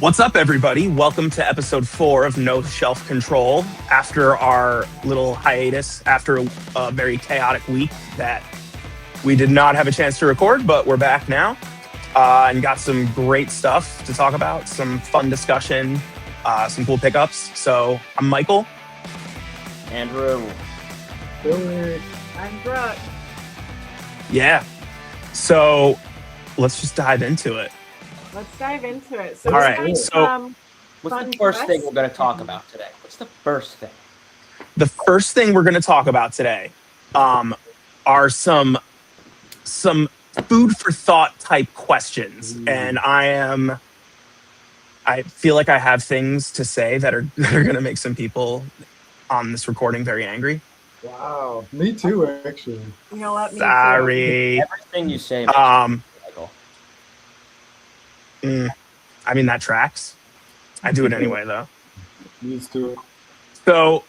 What's up, everybody? Welcome to episode 4 of No Shelf Control. After our little hiatus, after a very chaotic week that we did not have a chance to record, but we're back now and got some great stuff to talk about, some fun discussion, some cool pickups. So I'm Michael. Andrew. Billy. I'm Brooke. Yeah. So let's just dive into it. Let's dive into it. So All right. So what's the first thing we're going to talk about today? What's the first thing? The first thing we're going to talk about today are some food for thought type questions. And I feel like I have things to say that are going to make some people on this recording very angry. Wow. Me too, actually. You know what? Sorry. Everything you say, Michael. I mean, that tracks. I do it anyway, though. Used to it. So,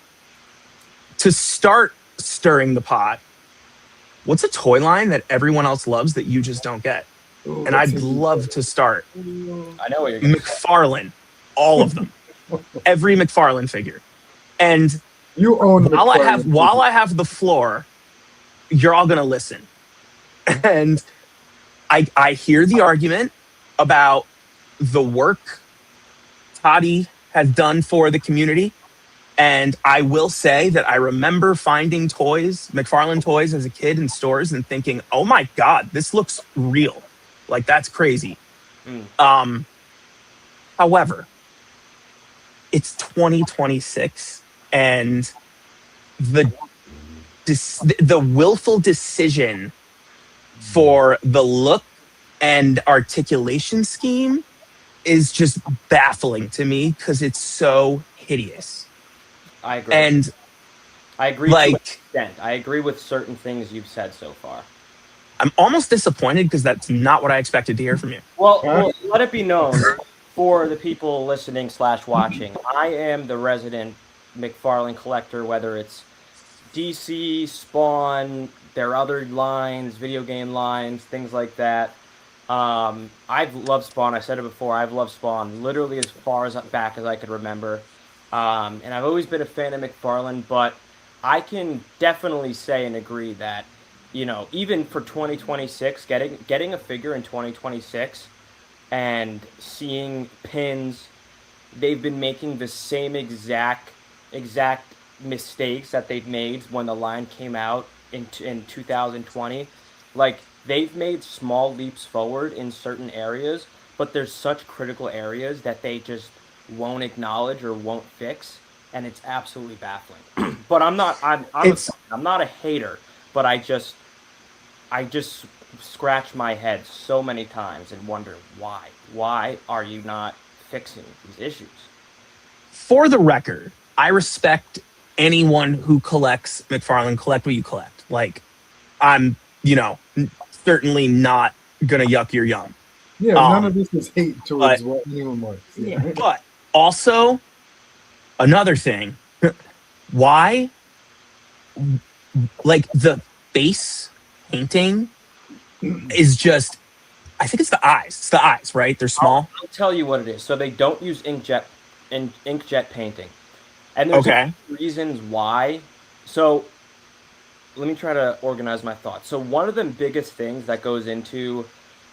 to start stirring the pot, what's a toy line that everyone else loves that you just don't get? Ooh, And I'd love to start. I know what you're going to say. McFarlane. All of them. Every McFarlane figure. And You own while McFarlane. I have the floor, you're all going to listen. And I hear the argument about the work Toddy has done for the community. And I will say that I remember finding McFarlane toys as a kid in stores and thinking, oh my God, this looks real. Like, that's crazy. However, it's 2026 and the willful decision for the look and articulation scheme is just baffling to me because it's so hideous. I agree. And I agree like, to an extent. I agree with certain things you've said so far. I'm almost disappointed because that's not what I expected to hear from you. Well, let it be known for the people listening / watching, I am the resident McFarlane collector, whether it's DC, Spawn, their other lines, video game lines, things like that. I've loved Spawn. I said it before. I've loved Spawn literally as far back as I could remember. And I've always been a fan of McFarlane, but I can definitely say and agree that, you know, even for 2026, getting a figure in 2026 and seeing pins, they've been making the same exact mistakes that they've made when the line came out in 2020. Like, they've made small leaps forward in certain areas, but there's such critical areas that they just won't acknowledge or won't fix, and it's absolutely baffling. But I'm not a hater, but I just scratch my head so many times and wonder why. Why are you not fixing these issues? For the record, I respect anyone who collects McFarlane. Collect what you collect. Like, I'm, certainly not gonna yuck your yum. Yeah, none of this is hate towards what anyone wants. Yeah. But also, another thing, why, like, the face painting is just, I think it's the eyes. It's the eyes, right? They're small. I'll tell you what it is. So they don't use inkjet painting. And there's reasons why. So let me try to organize my thoughts. So one of the biggest things that goes into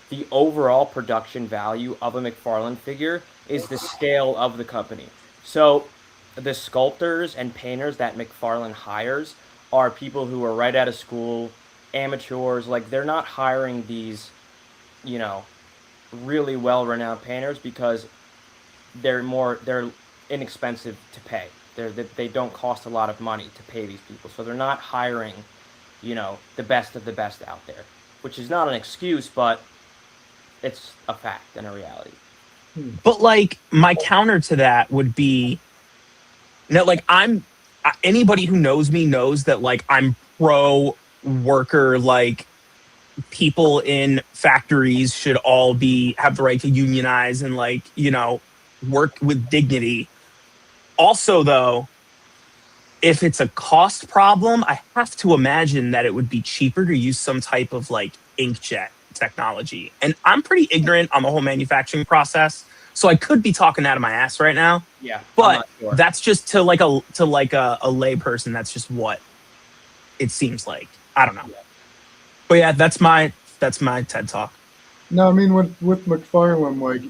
the overall production value of a McFarlane figure is the scale of the company. So the sculptors and painters that McFarlane hires are people who are right out of school, amateurs. Like, they're not hiring these, really well-renowned painters because they're inexpensive to pay. They don't cost a lot of money to pay these people. So they're not hiring, the best of the best out there, which is not an excuse, but it's a fact and a reality. But, like, my counter to that would be, anybody who knows me knows that, like, I'm pro worker. Like, people in factories should all have the right to unionize and, like, work with dignity. Also, though, if it's a cost problem, I have to imagine that it would be cheaper to use some type of, like, inkjet technology. And I'm pretty ignorant on the whole manufacturing process. So I could be talking out of my ass right now, Yeah, I'm but not sure. that's just to like a lay person. That's just what it seems like. I don't know. Yeah. But yeah, that's my TED talk. No, I mean with McFarlane, like,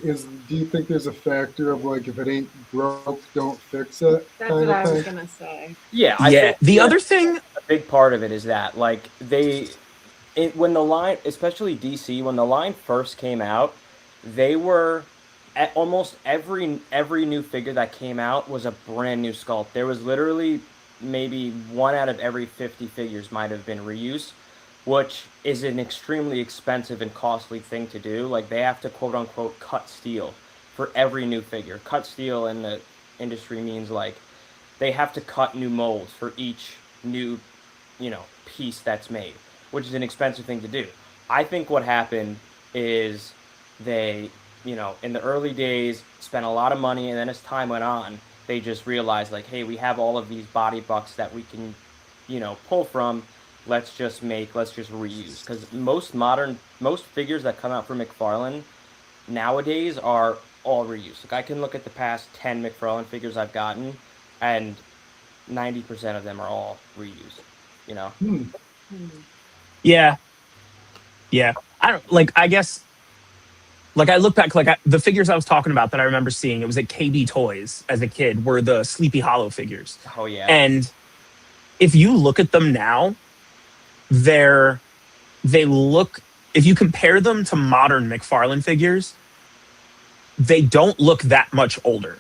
do you think there's a factor of like if it ain't broke, don't fix it That's kind what of I was thing? gonna say. Yeah, I Yeah. think The other thing, a big part of it is that like when the line, especially DC, when the line first came out, they were at almost every new figure that came out was a brand new sculpt. There was literally maybe 1 out of every 50 figures might have been reused, which is an extremely expensive and costly thing to do. Like they have to quote unquote cut steel for every new figure. Cut steel in the industry means like they have to cut new molds for each new, piece that's made, which is an expensive thing to do. I think what happened is they, in the early days spent a lot of money, and then as time went on, they just realized like, hey, we have all of these body bucks that we can, pull from. Let's just reuse, because most figures that come out from McFarlane nowadays are all reused. Like I can look at the past 10 McFarlane figures I've gotten, and 90% of them are all reused. You know. yeah, yeah. I don't like. I guess like I look back, like the figures I was talking about that I remember seeing, it was at KB Toys as a kid, were the Sleepy Hollow figures. Oh yeah. And if you look at them now, they look, if you compare them to modern McFarlane figures, they don't look that much older.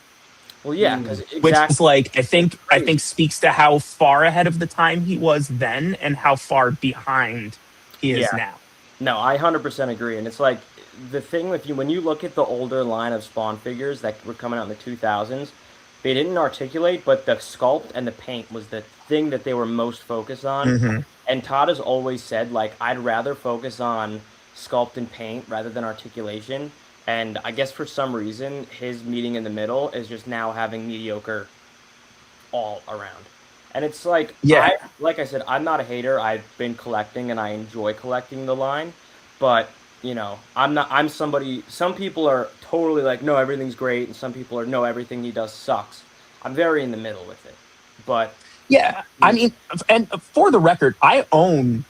Well, yeah, because Which is like I think speaks to how far ahead of the time he was then and how far behind he is now. No, I 100% agree, and it's like the thing with you when you look at the older line of Spawn figures that were coming out in the 2000s, they didn't articulate, but the sculpt and the paint was the thing that they were most focused on. Mm-hmm. And Todd has always said, like, I'd rather focus on sculpt and paint rather than articulation. And I guess for some reason, his meeting in the middle is just now having mediocre all around. And it's like, Yeah. like I said, I'm not a hater. I've been collecting and I enjoy collecting the line. But, I'm somebody, some people are totally like, no, everything's great. And some people are, no, everything he does sucks. I'm very in the middle with it. But yeah, I mean, and for the record, I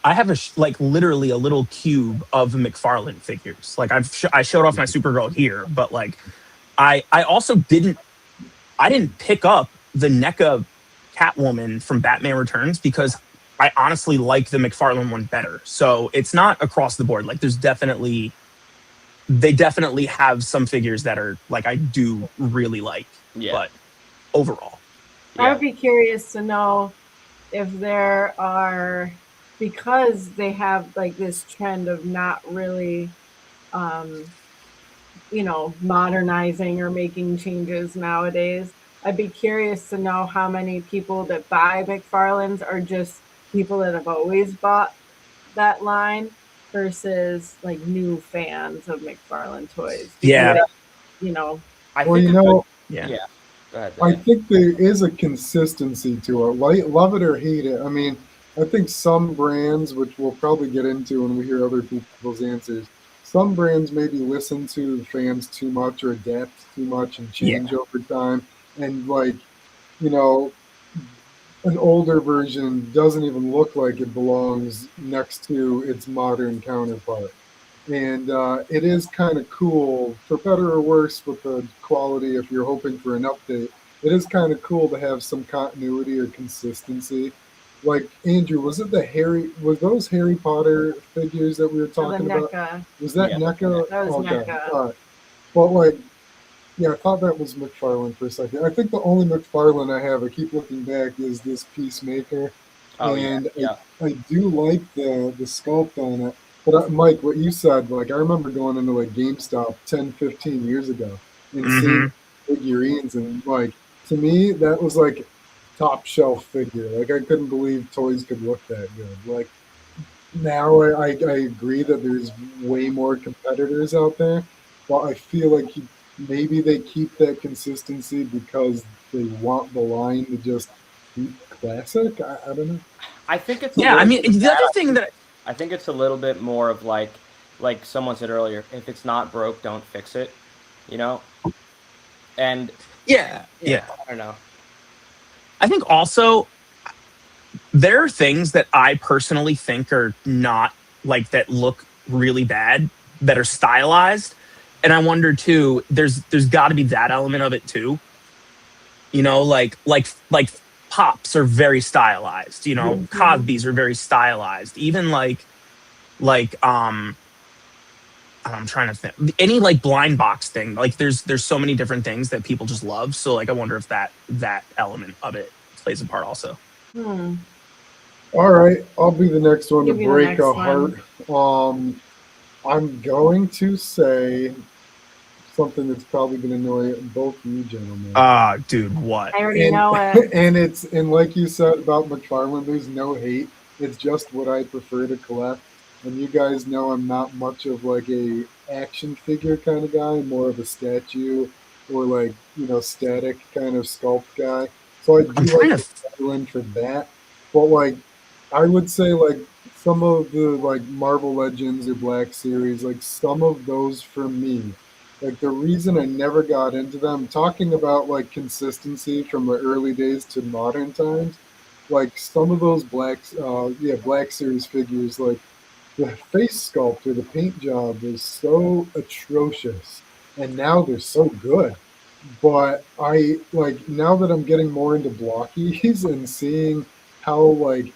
have literally a little cube of McFarlane figures. Like I showed off my Supergirl here, but like I also didn't pick up the NECA Catwoman from Batman Returns because I honestly like the McFarlane one better. So it's not across the board. Like they definitely have some figures that are like I do really like, but overall. Yeah. I would be curious to know if there are, because they have like this trend of not really, modernizing or making changes nowadays. I'd be curious to know how many people that buy McFarlane's are just people that have always bought that line versus like new fans of McFarlane toys. Because, I think there is a consistency to it. Love it or hate it. I mean, I think some brands, which we'll probably get into when we hear other people's answers, some brands maybe listen to fans too much or adapt too much and change over time. And an older version doesn't even look like it belongs next to its modern counterpart. And it is kind of cool, for better or worse, with the quality. If you're hoping for an update, it is kind of cool to have some continuity or consistency. Like Andrew, was those Harry Potter figures that we were talking about? Was that NECA? That was NECA. All right. But I thought that was McFarlane for a second. I think the only McFarlane I have, I keep looking back, is this Peacemaker. I do like the sculpt on it. But Mike, what you said, like I remember going into like GameStop 10, 15 years ago and seeing figurines, and like to me that was like top shelf figure. Like I couldn't believe toys could look that good. Like now I agree that there's way more competitors out there, but I feel like maybe they keep that consistency because they want the line to just be classic. I don't know. I think it's the other thing that I think it's a little bit more of like someone said earlier, if it's not broke, don't fix it. And yeah. I don't know. I think also there are things that I personally think are not like that look really bad that are stylized, and I wonder too. There's got to be that element of it too. You know, like pops are very stylized. You know, Cosbys are very stylized. Even like I'm trying to think any like blind box thing. Like there's so many different things that people just love. So like I wonder if that element of it plays a part also. All right, I'll be the next one to Give you the break next a one. heart. I'm going to say something that's probably going to annoy both you gentlemen. Dude, what? I already know it. And like you said about McFarlane, there's no hate. It's just what I prefer to collect. And you guys know I'm not much of like a action figure kind of guy, more of a statue or like, static kind of sculpt guy. So I I'm do trying like to. McFarlane for that. But like I would say like some of the like Marvel Legends or Black Series, like some of those for me, like the reason I never got into them, talking about like consistency from the early days to modern times, like some of those Black Series figures, like the face sculpt or the paint job was so atrocious, and now they're so good. But I like now that I'm getting more into blockies and seeing how like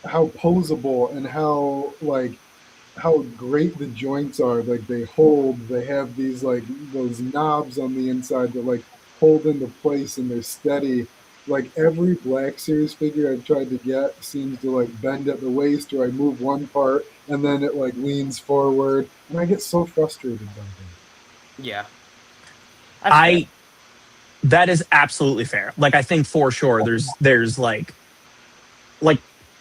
how posable and how great the joints are. Like they hold, they have these like those knobs on the inside that like hold into place and they're steady. Like every Black Series figure I've tried to get seems to like bend at the waist, or I move one part and then it like leans forward, and I get so frustrated by that. Yeah. That is absolutely fair. Like I think for sure there's like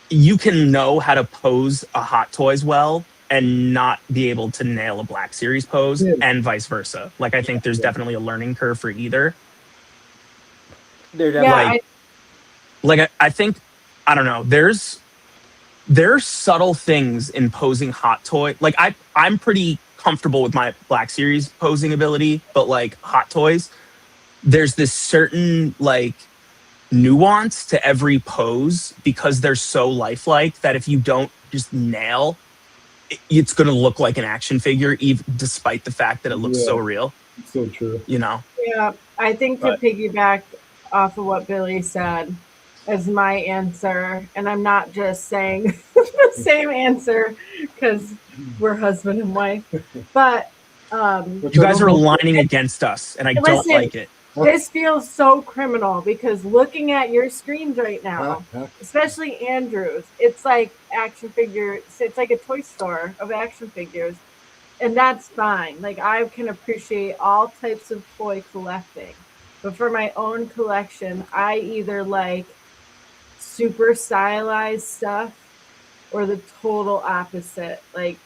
you can know how to pose a Hot Toys well and not be able to nail a Black Series pose, Yeah, and vice versa. Like I think there's definitely a learning curve for either. They're Yeah, Like I think I don't know. There's subtle things in posing Hot Toy. Like I'm pretty comfortable with my Black Series posing ability, but like Hot Toys, there's this certain like nuance to every pose because they're so lifelike that if you don't just nail, it's going to look like an action figure, even despite the fact that it looks so real. it's so true. You know. Yeah, I think to piggyback off of what Billy said as my answer, and I'm not just saying the same answer because we're husband and wife, but you guys are aligning against us, and I don't like it. This feels so criminal because looking at your screens right now, especially Andrew's, it's like action figure. It's like a toy store of action figures. And that's fine. Like I can appreciate all types of toy collecting. But for my own collection, I either like super stylized stuff or the total opposite, like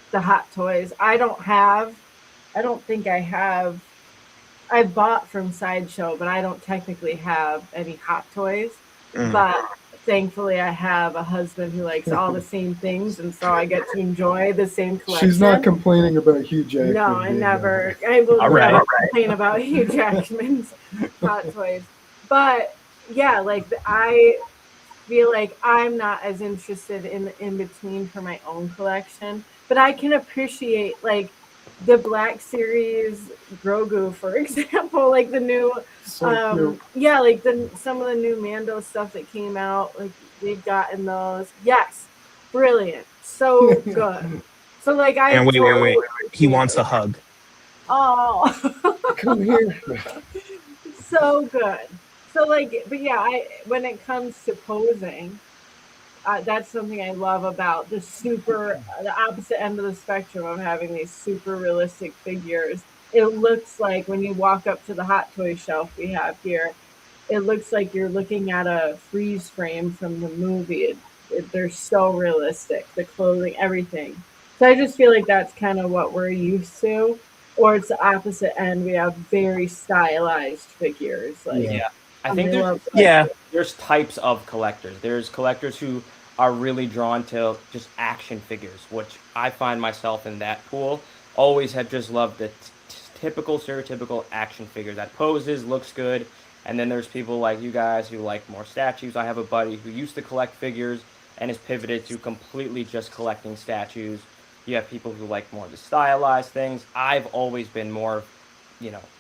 the Hot Toys. I don't think I have. I bought from Sideshow, but I don't technically have any Hot Toys. But thankfully, I have a husband who likes all the same things, and so I get to enjoy the same collection. She's not complaining about Hugh Jackman. No, I never. I will never complain about Hugh Jackman's Hot Toys. But yeah, like I feel like I'm not as interested in the in between for my own collection, but I can appreciate like the Black Series Grogu, for example, like the new, like some of the new Mando stuff that came out, like we've gotten those. Yes, brilliant, so good. So like and wait, he wants a hug. Oh, come here. So good. So like, but yeah, when it comes to posing, that's something I love about the opposite end of the spectrum of having these super realistic figures. It looks like when you walk up to the Hot Toy shelf we have here, it looks like you're looking at a freeze frame from the movie. They're so realistic, the clothing, everything. So I just feel like that's kind of what we're used to. Or it's the opposite end. We have very stylized figures. Like, I think there's types of collectors. There's collectors who are really drawn to just action figures, which I find myself in that pool. Always have just loved the typical, stereotypical action figure that poses, looks good. And then there's people like you guys who like more statues. I have a buddy who used to collect figures and has pivoted to completely just collecting statues. You have people who like more of the stylized things. I've always been more,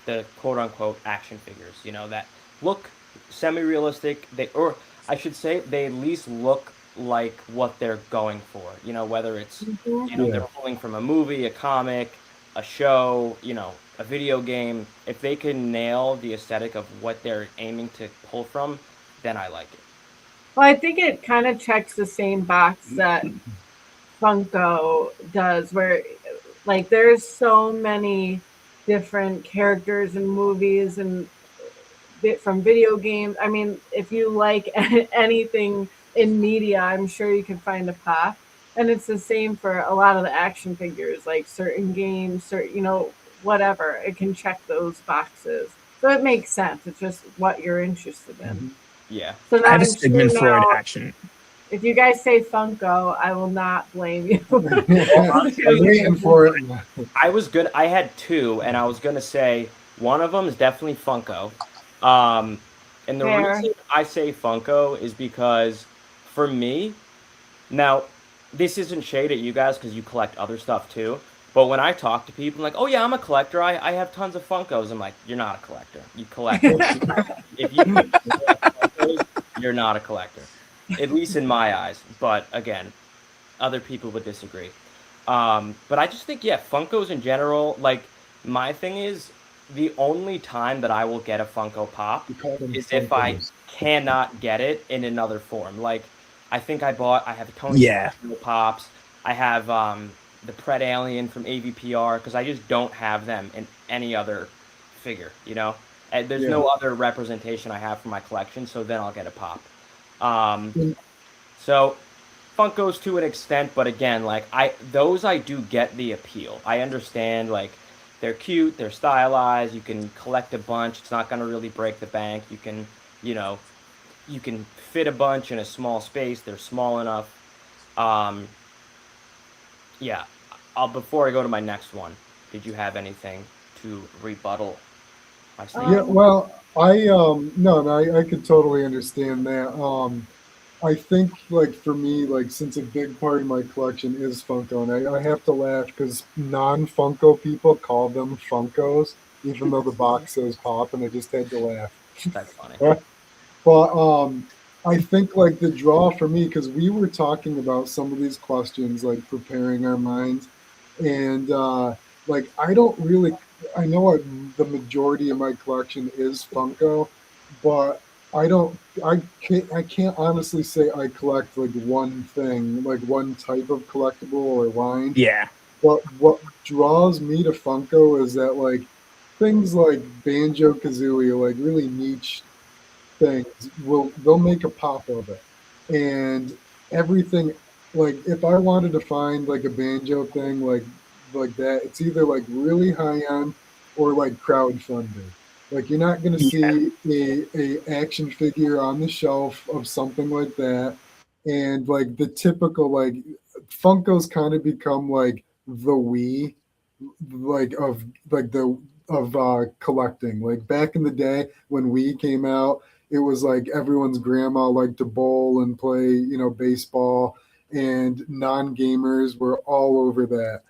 the quote-unquote action figures, that look semi-realistic. Or I should say, they at least look like what they're going for. Whether it's, they're pulling from a movie, a comic, a show, a video game. If they can nail the aesthetic of what they're aiming to pull from, then I like it. Well, I think it kind of checks the same box that Funko does, where like there's so many different characters and movies and from video games. I mean, if you like anything in media, I'm sure you can find a pop. And it's the same for a lot of the action figures, like certain games, whatever. It can check those boxes. So it makes sense. It's just what you're interested in. Yeah. So I have a Sigmund Freud action. If you guys say Funko, I will not blame you. I'm waiting for it. I had two, and I was gonna say one of them is definitely Funko. And the reason I say Funko is because for me, now this isn't shade at you guys because you collect other stuff too. But when I talk to people, like, oh yeah, I'm a collector. I have tons of Funkos. I'm like, you're not a collector. You collect. If you collect Funkos, you're not a collector, at least in my eyes. But again, other people would disagree. But I just think, Funkos in general, like, my thing is the only time that I will get a Funko Pop is if I cannot get it in another form. Like, I think I have Tony Stark Pops. I have the Pred Alien from AVPR because I just don't have them in any other figure, And there's no other representation I have for my collection, so then I'll get a Pop. So Funkos to an extent, but again, like I do get the appeal. I understand, like, they're cute, they're stylized, you can collect a bunch, it's not going to really break the bank. You can, you can fit a bunch in a small space, they're small enough. Before I go to my next one, did you have anything to rebuttal my statement? Yeah, well, I could totally understand that. I think, like, for me, like, since a big part of my collection is Funko, and I have to laugh because non-Funko people call them Funkos, even though the box says Pop, and I just had to laugh. That's funny. But I think, like, the draw for me, because we were talking about some of these questions, like, preparing our minds, and, like, I know the majority of my collection is Funko, but I can't honestly say I collect like one thing, like one type of collectible or line. Yeah. But what draws me to Funko is that, like, things like Banjo-Kazooie, like really niche things, they'll make a pop of it. And everything, like, if I wanted to find like a banjo thing like that, it's either like really high end or like crowdfunded. Like, you're not going to see a action figure on the shelf of something like that. And like the typical, like, Funko's kind of become like the Wii, like of collecting. Like back in the day when Wii came out, it was like everyone's grandma liked to bowl and play, baseball, and non-gamers were all over that.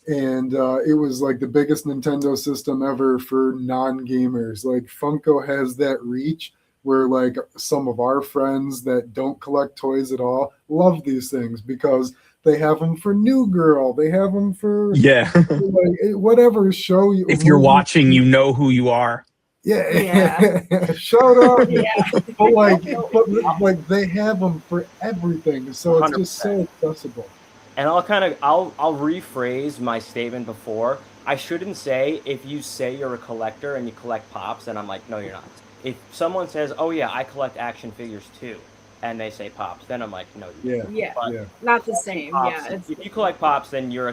And it was like the biggest Nintendo system ever for non-gamers. Like, Funko has that reach where, like, some of our friends that don't collect toys at all love these things because they have them for New Girl, they have them for like, whatever show you. If you're watching, you know who you are. Yeah. Shout out. But like they have them for everything, so it's 100%. Just so accessible. And I'll rephrase my statement before. I shouldn't say, if you say you're a collector and you collect Pops, and I'm like, no, you're not. If someone says, oh yeah, I collect action figures too, and they say Pops, then I'm like, no, you don't. Yeah, not the same. Pops, if you collect Pops, then you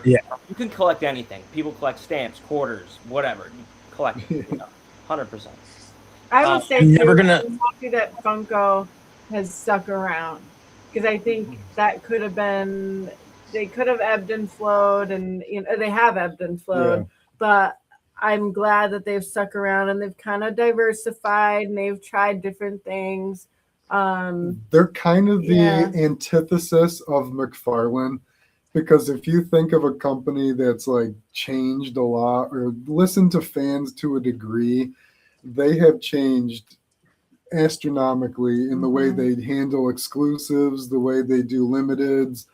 can collect anything. People collect stamps, quarters, whatever. You collect 100%. I will say, I'm never gonna. I'm happy that Funko has stuck around, because I think that could have been. They could have ebbed and flowed, and they have ebbed and flowed. But I'm glad that they've stuck around and they've kind of diversified and they've tried different things. They're kind of the antithesis of McFarlane, because if you think of a company that's like changed a lot or listened to fans to a degree, they have changed astronomically in the way they handle exclusives, the way they do limiteds,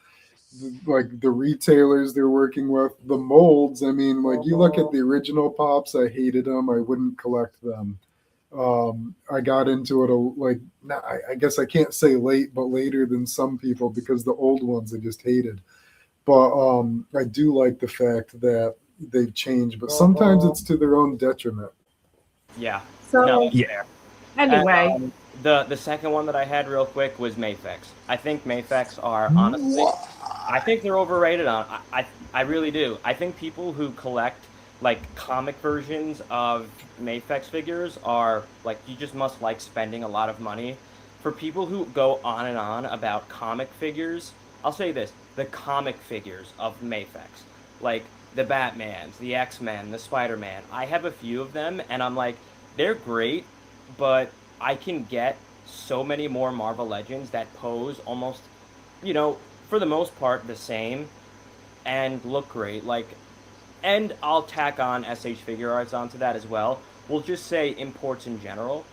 like the retailers they're working with, the molds. I mean, like you look at the original Pops, I hated them. I wouldn't collect them. I got into it I guess I can't say late, but later than some people, because the old ones I just hated. But I do like the fact that they've changed, but sometimes it's to their own detriment. Yeah. So No, yeah. Anyway, and, the second one that I had real quick was Mafex. I think Mafex are honestly, I think they're overrated. I really do. I think people who collect like comic versions of Mafex figures are like, you just must like spending a lot of money. For people who go on and on about comic figures, I'll say this: the comic figures of Mafex, like the Batmans, the X-Men, the Spider-Man. I have a few of them, and I'm like, they're great, but I can get so many more Marvel Legends that pose almost, for the most part, the same and look great. Like, and I'll tack on SH Figure Arts onto that as well. We'll just say imports in general.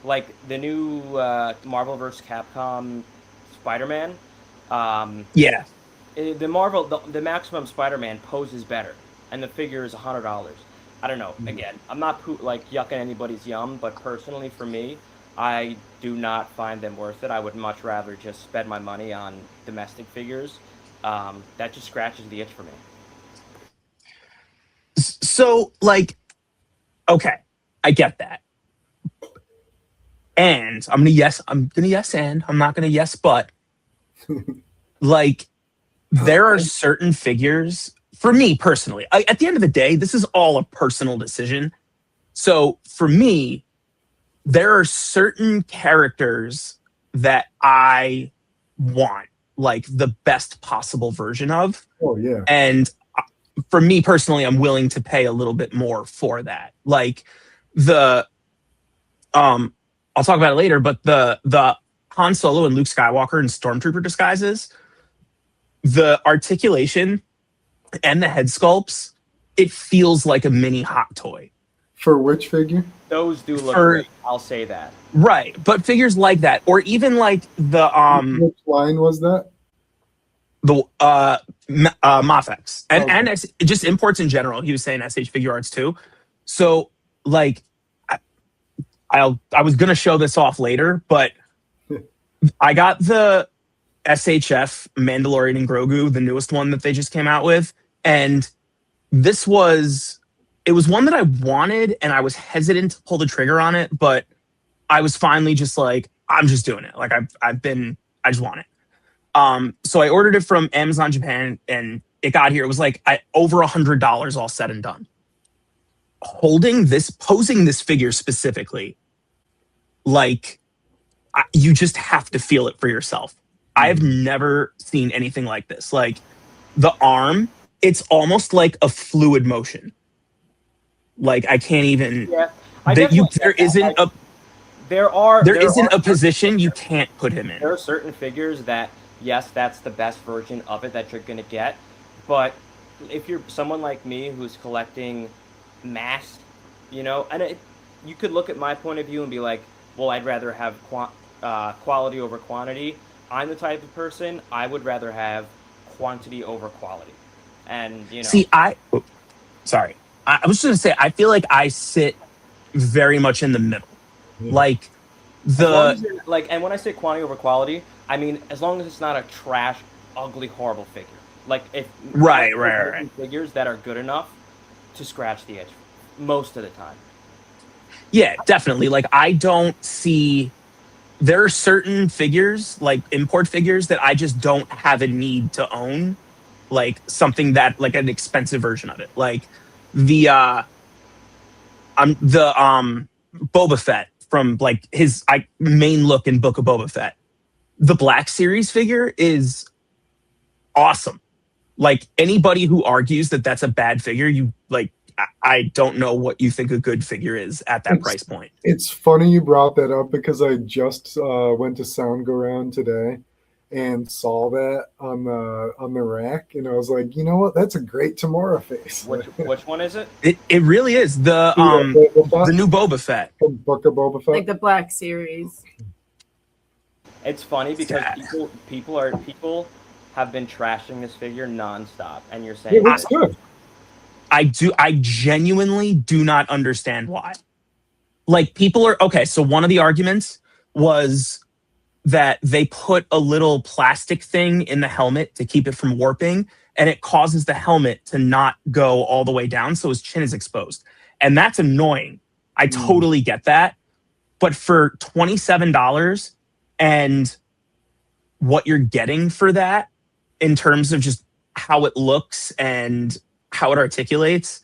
Like the new Marvel vs. Capcom Spider-Man. Yeah. The Maximum Spider-Man poses better, and the figure is $100. I don't know. Again, I'm not yucking anybody's yum, but personally for me, I do not find them worth it. I would much rather just spend my money on domestic figures. That just scratches the itch for me. So, okay, I get that. And I'm gonna yes, and I'm not gonna yes, but there are certain figures, for me personally, at the end of the day, this is all a personal decision. So for me, there are certain characters that I want like the best possible version of. Oh yeah. And for me personally, I'm willing to pay a little bit more for that. Like I'll talk about it later, but the Han Solo and Luke Skywalker and Stormtrooper disguises, the articulation and the head sculpts, it feels like a mini hot toy. For which figure? Those do look great. I'll say that. Right, but figures like that, or even like the Which line was that? The Mafex and just imports in general. He was saying SH Figure Arts too. So like, I was gonna show this off later, but I got the SHF Mandalorian and Grogu, the newest one that they just came out with, and it was one that I wanted, and I was hesitant to pull the trigger on it, but I was finally just like, I'm just doing it. Like I just want it. So I ordered it from Amazon Japan, and it got here. It was like over $100 all said and done. Posing this figure specifically, like you just have to feel it for yourself. I have never seen anything like this. Like the arm, it's almost like a fluid motion. Like I can't even. Yeah, there isn't a position you can't put him in. There are certain figures that, yes, that's the best version of it that you're going to get. But if you're someone like me who's collecting mass, and you could look at my point of view and be like, well, I'd rather have quality over quantity. I'm the type of person, I would rather have quantity over quality. And, See, sorry. I was just going to say, I feel like I sit very much in the middle. Like and when I say quantity over quality, I mean as long as it's not a trash, ugly, horrible figure. Like if right. Figures that are good enough to scratch the itch most of the time. Yeah, definitely. Like I don't see. There are certain figures, like import figures, that I just don't have a need to own. Like something that, like an expensive version of it, like the Boba Fett from like his main look in Book of Boba Fett. The Black Series figure is awesome. Like anybody who argues that that's a bad figure, I don't know what you think a good figure is at that price point. It's funny you brought that up because I just went to Sound Go Round today and saw that on the rack, and I was like, you know what? That's a great Tamora face. Which one is it? It really is the new Boba Fett. Book of Boba Fett, like the Black Series. It's funny because people have been trashing this figure nonstop, and you're saying it looks good. I genuinely do not understand why. Like, people are okay. So one of the arguments was that they put a little plastic thing in the helmet to keep it from warping, and it causes the helmet to not go all the way down, so his chin is exposed. And that's annoying. I totally get that. But for $27 and what you're getting for that in terms of just how it looks and how it articulates,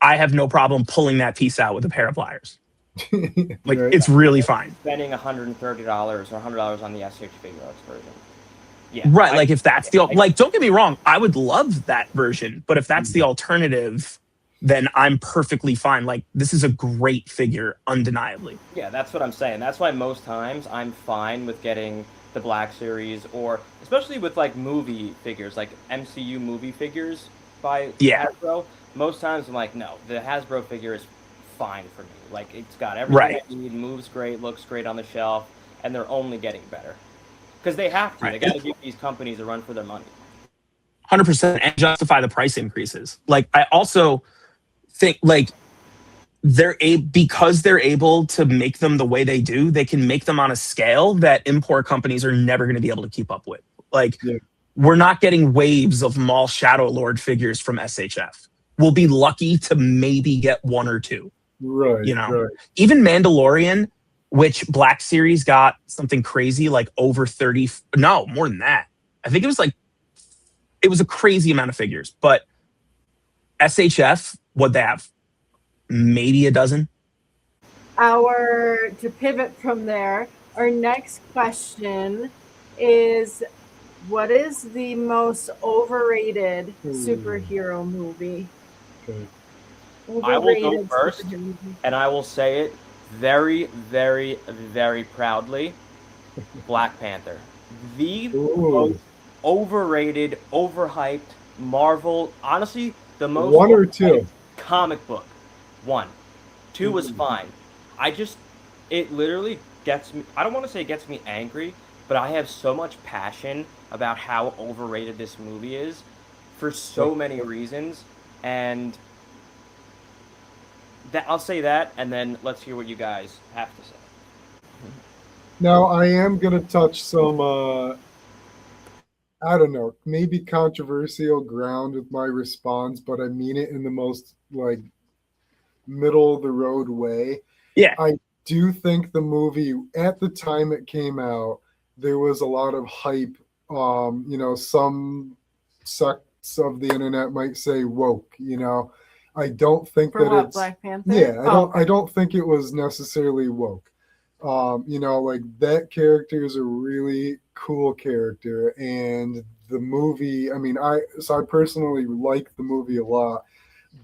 I have no problem pulling that piece out with a pair of pliers. Like, Right. it's really fine. spending $130 or $100 on the SH Figure Arts version. Yeah. Right. Like, if that's the, like, don't get me wrong, I would love that version, but if that's the alternative, then I'm perfectly fine. Like, this is a great figure, undeniably. Yeah, that's what I'm saying. That's why most times I'm fine with getting the Black Series, or especially with like movie figures, like MCU movie figures by Hasbro. Most times I'm like, no, the Hasbro figure is fine for me. Like, it's got everything I need, moves great, looks great on the shelf, and they're only getting better. Because they have to. They got to give these companies a run for their money. 100%, and justify the price increases. Like, I also think, like, because they're able to make them the way they do, they can make them on a scale that import companies are never going to be able to keep up with. Like, we're not getting waves of Maul Shadow Lord figures from SHF. We'll be lucky to maybe get one or two. Right. You know, right. even Mandalorian, which Black Series got something crazy, like over 30, no, more than that. I think it was a crazy amount of figures, but SHF, what'd they have? Maybe a dozen. To pivot from there, our next question is, what is the most overrated superhero movie? Okay. I will go first, and I will say it very, very, very proudly. Black Panther. The most overrated, overhyped Marvel, honestly, the most one or two comic book. One. Two was fine. It literally gets me, I don't want to say it gets me angry, but I have so much passion about how overrated this movie is for so many reasons, and I'll say that, and then let's hear what you guys have to say. Now, I am going to touch some, I don't know, maybe controversial ground with my response, but I mean it in the most, like, middle-of-the-road way. Yeah. I do think the movie, at the time it came out, there was a lot of hype. You know, some sects of the internet might say woke, you know. I don't think For that what, it's Black Panther? Yeah, I don't think it was necessarily woke. You know, like, that character is a really cool character, and the movie, I mean, I personally like the movie a lot,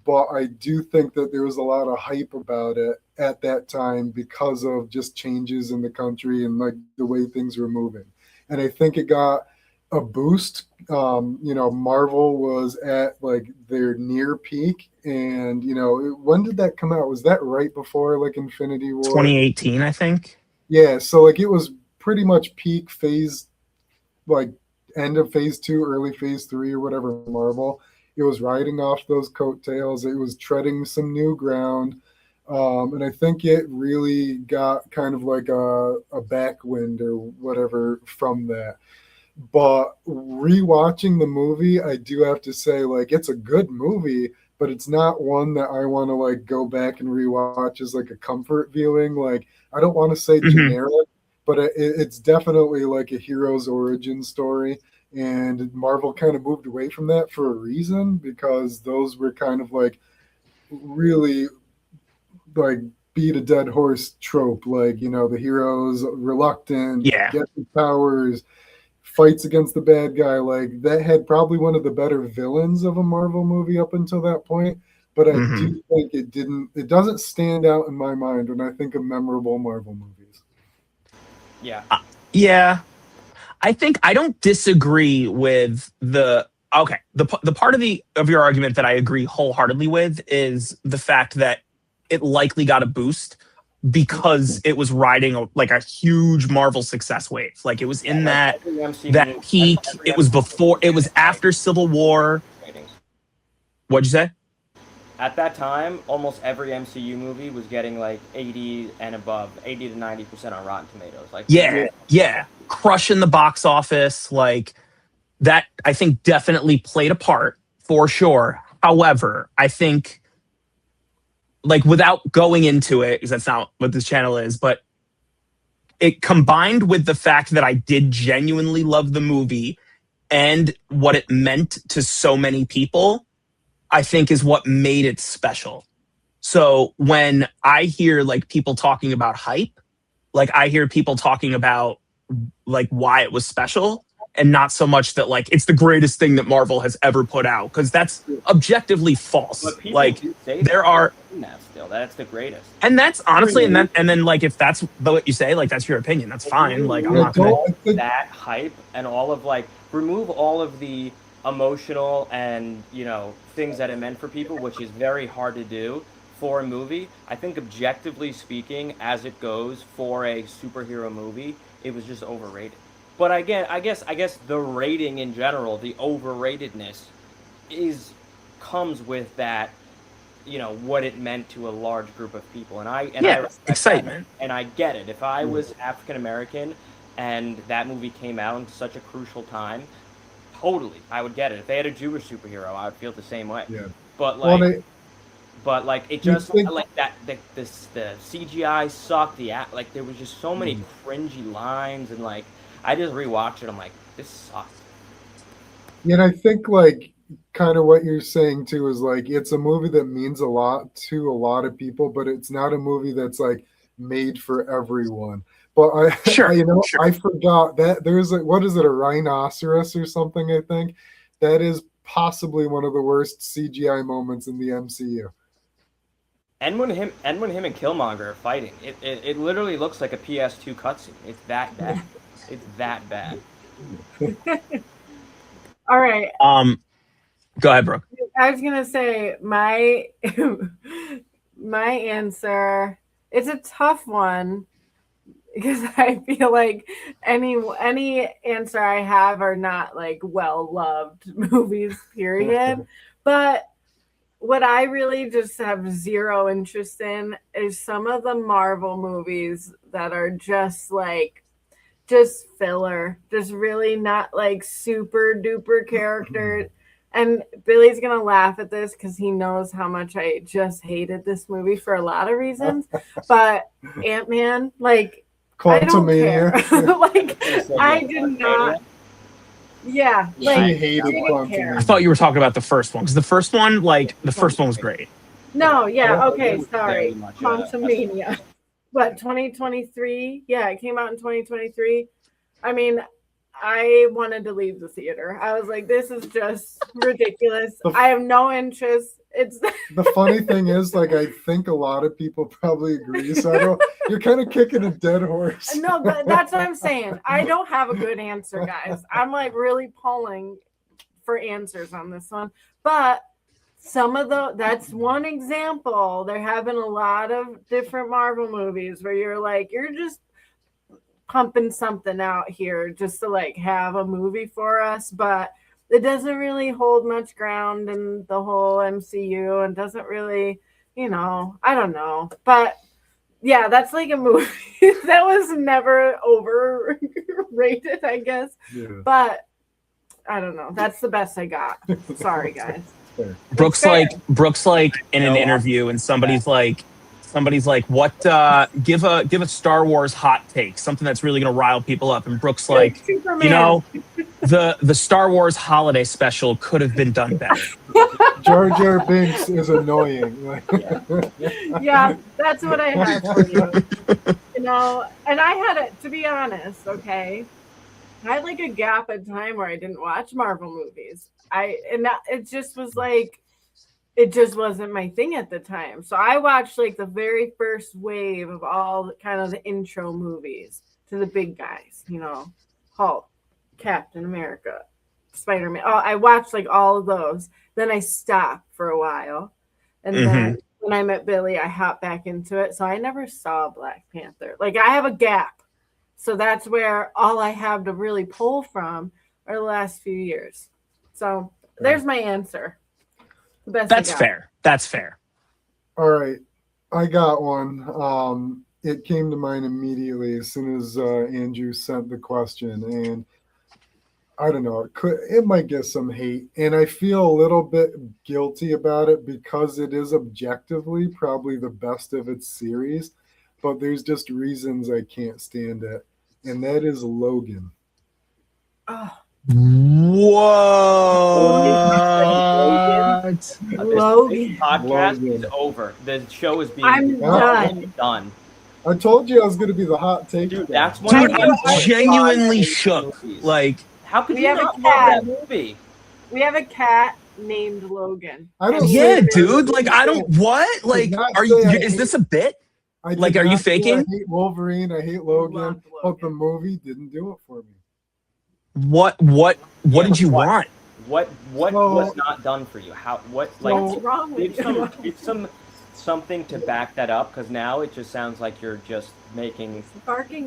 but I do think that there was a lot of hype about it at that time because of just changes in the country and, like, the way things were moving. And I think it got a boost. You know, Marvel was at, like, their near peak, and, you know, when did that come out? Was that right before, like, Infinity War? 2018, I think. Yeah, so, like, it was pretty much peak phase, like, end of phase 2, early phase 3, or whatever, Marvel. It was riding off those coattails. It was treading some new ground. And I think it really got kind of like a backwind or whatever from that. But rewatching the movie, I do have to say, like, it's a good movie, but it's not one that I want to, like, go back and rewatch as, like, a comfort viewing. Like, I don't want to say generic, but it's definitely like a hero's origin story. And Marvel kind of moved away from that for a reason, because those were kind of like really, like, beat a dead horse trope. Like, you know, the hero's reluctant, gets his powers, fights against the bad guy. Like, that had probably one of the better villains of a Marvel movie up until that point. but I do think it doesn't stand out in my mind when I think of memorable Marvel movies. Yeah. Yeah. I think I don't disagree with the part of your argument that I agree wholeheartedly with is the fact that it likely got a boost because it was riding a huge Marvel success wave. Like it was in that peak. It was after Civil War. What'd you say? At that time, almost every MCU movie was getting like 80 and above, 80 to 90% on Rotten Tomatoes. Like yeah, crushing the box office. Like that, I think definitely played a part for sure. However, I think, like, without going into it, because that's not what this channel is, but it combined with the fact that I did genuinely love the movie and what it meant to so many people, I think is what made it special. So when I hear like people talking about hype, like I hear people talking about like why it was special, and not so much that like it's the greatest thing that Marvel has ever put out, because that's objectively false. Like there are that's the greatest, and that's honestly, and then like if that's what you say, like that's your opinion, that's fine. Like I'm not gonna that hype and all of like remove all of the emotional and things that it meant for people, which is very hard to do for a movie. I think objectively speaking, as it goes for a superhero movie, it was just overrated. But again, I guess the rating in general, the overratedness, comes with that, what it meant to a large group of people, and I respect excitement, and I get it. If I was African American and that movie came out in such a crucial time, totally, I would get it. If they had a Jewish superhero, I would feel the same way. Yeah. But like. But like it just like that the CGI sucked. Like there was just so many cringy lines, and like I just rewatched it. I'm like, this sucks. Yeah, and I think like kind of what you're saying too is like it's a movie that means a lot to a lot of people, but it's not a movie that's like made for everyone. But I forgot that there's a rhinoceros or something. I think that is possibly one of the worst CGI moments in the MCU. And when him and Killmonger are fighting, it literally looks like a PS2 cutscene. It's that bad. It's that bad. All right. Go ahead, Brooke. I was gonna say my answer. It's a tough one because I feel like any answer I have are not like well loved movies. Period. But what I really just have zero interest in is some of the Marvel movies that are just filler, just really not like super duper characters. And Billy's going to laugh at this because he knows how much I just hated this movie for a lot of reasons. But Ant-Man, like, I don't care. Like, I did not. Yeah, like, she hated Quantumania. I thought you were talking about the first one, because the first one was great. No, yeah, okay, sorry. Quantumania. What, 2023? Yeah, it came out in 2023. I mean, I wanted to leave the theater. I was like, this is just ridiculous. I have no interest. It's the funny thing is, like, I think a lot of people probably agree. So you're kind of kicking a dead horse. No, but that's what I'm saying. I don't have a good answer, guys. I'm like really pulling for answers on this one. But that's one example. There have been a lot of different Marvel movies where you're just pumping something out here just to like have a movie for us, but it doesn't really hold much ground in the whole MCU and doesn't really, I don't know. But yeah, that's like a movie that was never overrated, I guess. Yeah. But I don't know. That's the best I got. Sorry, guys. Brooke's like in an interview, and somebody's like, what, give a Star Wars hot take, something that's really going to rile people up. And Brooke's like, Superman. The Star Wars holiday special could have been done better. Jar Jar Binks is annoying. Yeah, that's what I had for you. And I had it, to be honest, okay? I had like a gap of time where I didn't watch Marvel movies. It just was like, it just wasn't my thing at the time. So I watched like the very first wave of all kind of the intro movies to the big guys, you know, Hulk, Captain America, Spider-Man. Oh, I watched like all of those. Then I stopped for a while. And then when I met Billy, I hopped back into it. So I never saw Black Panther. Like I have a gap. So that's where all I have to really pull from are the last few years. So there's my answer. The best That's fair. That's fair. All right. I got one. It came to mind immediately as soon as Andrew sent the question. And I don't know, it might get some hate. And I feel a little bit guilty about it because it is objectively probably the best of its series. But there's just reasons I can't stand it. And that is Logan. Oh. What? Logan. This podcast is over. The show is being done. I told you I was going to be the hot take. Dude, that's one. I'm genuinely shook. Like, how could you not love that movie? We have a cat named Logan. Dude. Like, I don't. What? Like, are you? Is this a bit? Like, are you faking? I hate Wolverine. I hate Logan. But the movie didn't do it for me. What did you want? What was not done for you? What's wrong with you? It's something to back that up, because now it just sounds like you're just making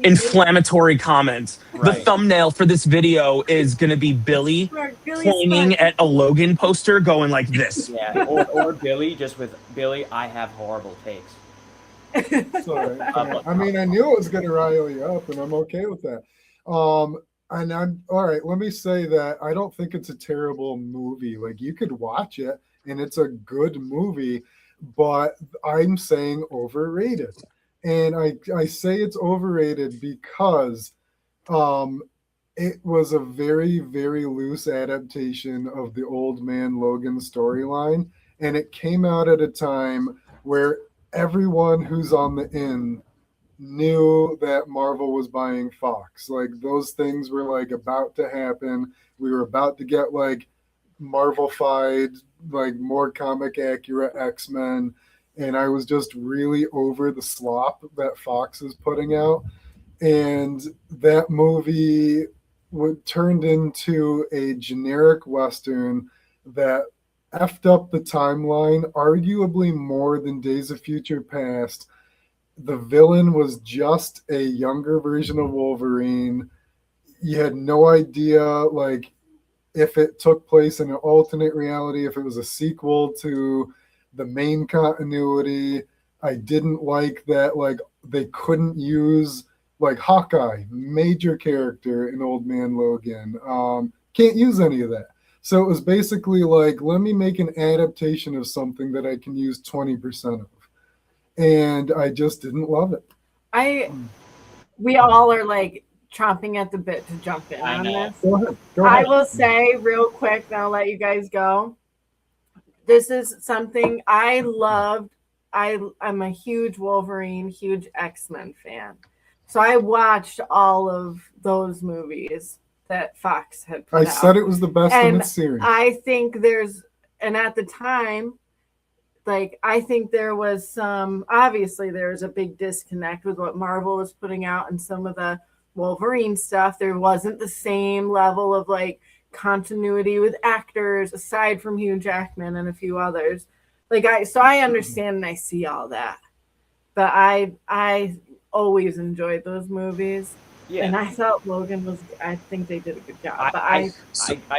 inflammatory comments. Right. The thumbnail for this video is going to be Billy pointing at a Logan poster going like this. Yeah, or Billy just with Billy, I have horrible takes. Sorry. I mean, I knew it was going to rile you up, and I'm okay with that. And I'm all right. Let me say that I don't think it's a terrible movie. Like, you could watch it, and it's a good movie. But I'm saying overrated. And I say it's overrated because it was a very, very loose adaptation of the Old Man Logan storyline. And it came out at a time where everyone who's on the in knew that Marvel was buying Fox. Like, those things were like about to happen. We were about to get like Marvel-fied, like more comic accurate X-Men, and I was just really over the slop that Fox is putting out. And that movie turned into a generic Western that effed up the timeline, arguably more than Days of Future Past. The villain was just a younger version of Wolverine. You had no idea, like, if it took place in an alternate reality, if it was a sequel to the main continuity. I didn't like that, like, they couldn't use, like, Hawkeye, major character in Old Man Logan. Can't use any of that. So it was basically like, let me make an adaptation of something that I can use 20% of. And I just didn't love it. We all are like chomping at the bit to jump in on this. Go ahead. I will say real quick, then I'll let you guys go. This is something I loved. I'm a huge Wolverine, huge X-Men fan. So I watched all of those movies that Fox had put out. I said it was the best in its series. I think and at the time, like, I think there was obviously there was a big disconnect with what Marvel was putting out and some of the Wolverine stuff. There wasn't the same level of like continuity with actors aside from Hugh Jackman and a few others. Like, I understand and I see all that, but I always enjoyed those movies. Yeah. And I thought I think they did a good job. I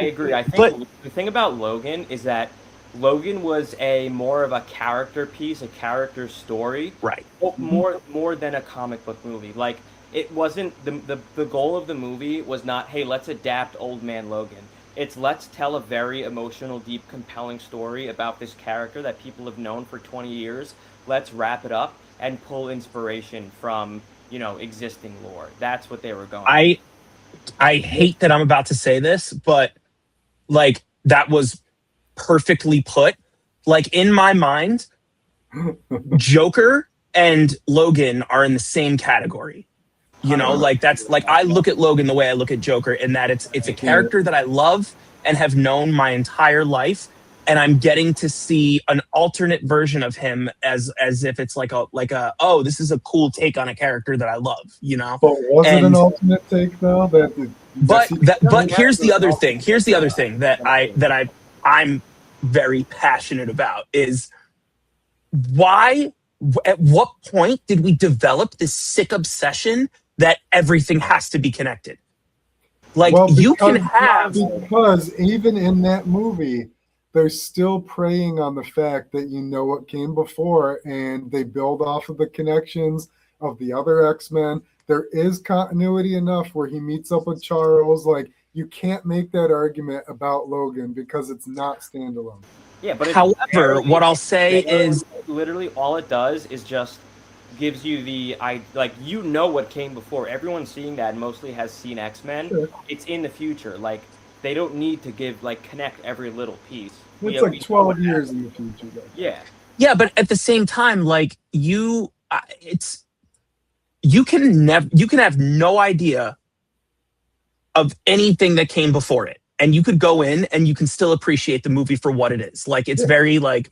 agree. I think the thing about Logan is that Logan was more of a character piece, a character story. Right. More than a comic book movie. Like, it wasn't the goal of the movie was not, hey, let's adapt Old Man Logan. It's let's tell a very emotional, deep, compelling story about this character that people have known for 20 years. Let's wrap it up and pull inspiration from, existing lore. That's what they were going. I hate that I'm about to say this, but like, that was perfectly put. Like, in my mind, Joker and Logan are in the same category. Like, that's like, I look at Logan the way I look at Joker, in that it's a character that I love and have known my entire life, and I'm getting to see an alternate version of him as if it's like a oh, this is a cool take on a character that I love, you know. But was it an And alternate take though? but here's the other thing. Here's the other thing that I'm very passionate about is why. At what point did we develop this sick obsession that everything has to be connected? Like, you can have, because even in that movie, they're still preying on the fact that you know what came before, and they build off of the connections of the other X-Men. There is continuity enough where he meets up with Charles. Like, you can't make that argument about Logan because it's not standalone. Yeah, but however, what I'll say is literally all it does is just gives you like, you know what came before. Everyone seeing that mostly has seen X-Men. Sure. It's in the future. Like, they don't need to connect every little piece. It's like 12 years in the future, though. Yeah, but at the same time, like, you can have no idea of anything that came before it, and you could go in and you can still appreciate the movie for what it is. Like, it's very like